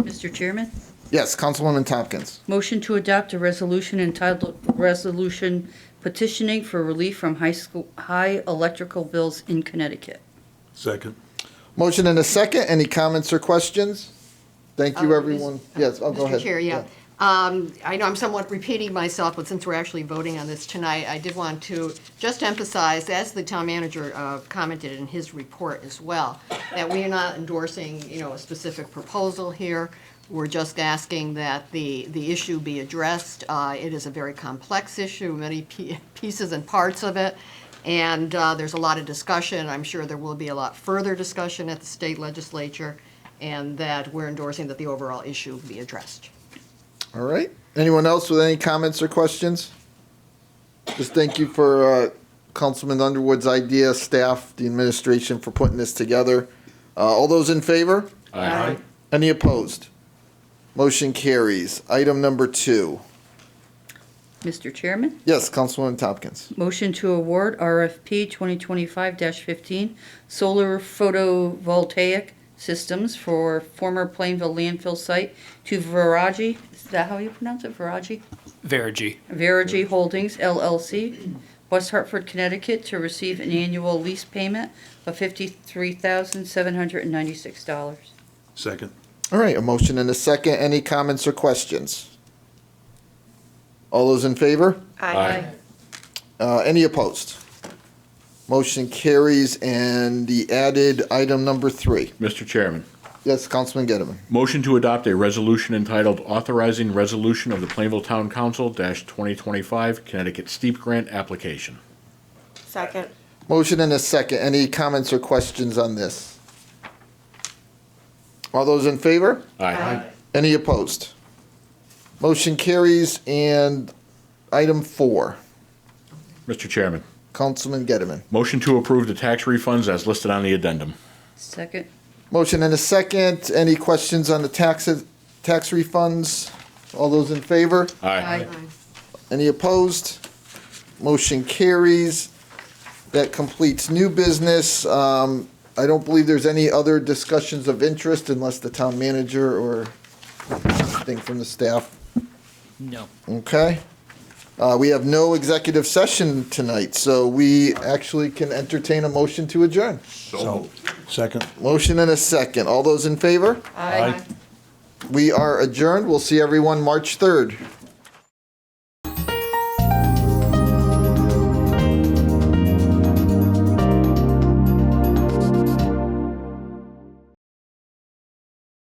Mr. Chairman, Yes, Councilwoman Tompkins. motion to adopt a resolution entitled Resolution Petitioning for Relief from High Electrical Bills in Connecticut. Second. Motion and a second. Any comments or questions? Thank you, Oh, everyone. Yes, go ahead. Mr. Chair, yeah. I know I'm somewhat repeating myself, but since we're actually voting on this tonight, I did want to just emphasize, as the town manager commented in his report as well, that we are not endorsing, a specific proposal here. We're just asking that the issue be addressed. It is a very complex issue, many pieces and parts of it, and there's a lot of discussion. I'm sure there will be a lot further discussion at the state legislature, and that we're endorsing that the overall issue be addressed. All right. Anyone else with any comments or questions? Just thank you for Councilman Underwood's idea, staff, the administration for putting this together. All those in favor? Aye. Any opposed? Motion carries. Item number 2. Mr. Chairman, Yes, Councilwoman Tompkins. motion to award RFP 2025-15 solar photovoltaic systems for former Plainville landfill site to Veraji, is that how you pronounce it, Veraji? Veraji Holdings LLC, West Hartford, Connecticut, to receive an annual lease payment of $53,796. Second. All right, a motion and a second. Any comments or questions? All those in favor? Aye. Any opposed? Motion carries, and the added item number 3. Mr. Chairman, Yes, Councilman Gettleman. motion to adopt a resolution entitled Authorizing Resolution of the Plainville Town Council - 2025 Connecticut Steep Grant Application. Second. Motion and a second. Any comments or questions on this? All those in favor? Aye. Any opposed? Motion carries, and item 4. Mr. Chairman, Councilman Gettleman. motion to approve the tax refunds as listed on the addendum. Second. Motion and a second. Any questions on the tax refunds? All those in favor? Aye. Any opposed? Motion carries. That completes new business. I don't believe there's any other discussions of interest unless the town manager or anything from the staff. No. Okay. We have no executive session tonight, so we actually can entertain a motion to adjourn. So, second. Motion and a second. All those in favor? Aye. We are adjourned. We'll see everyone March 3rd.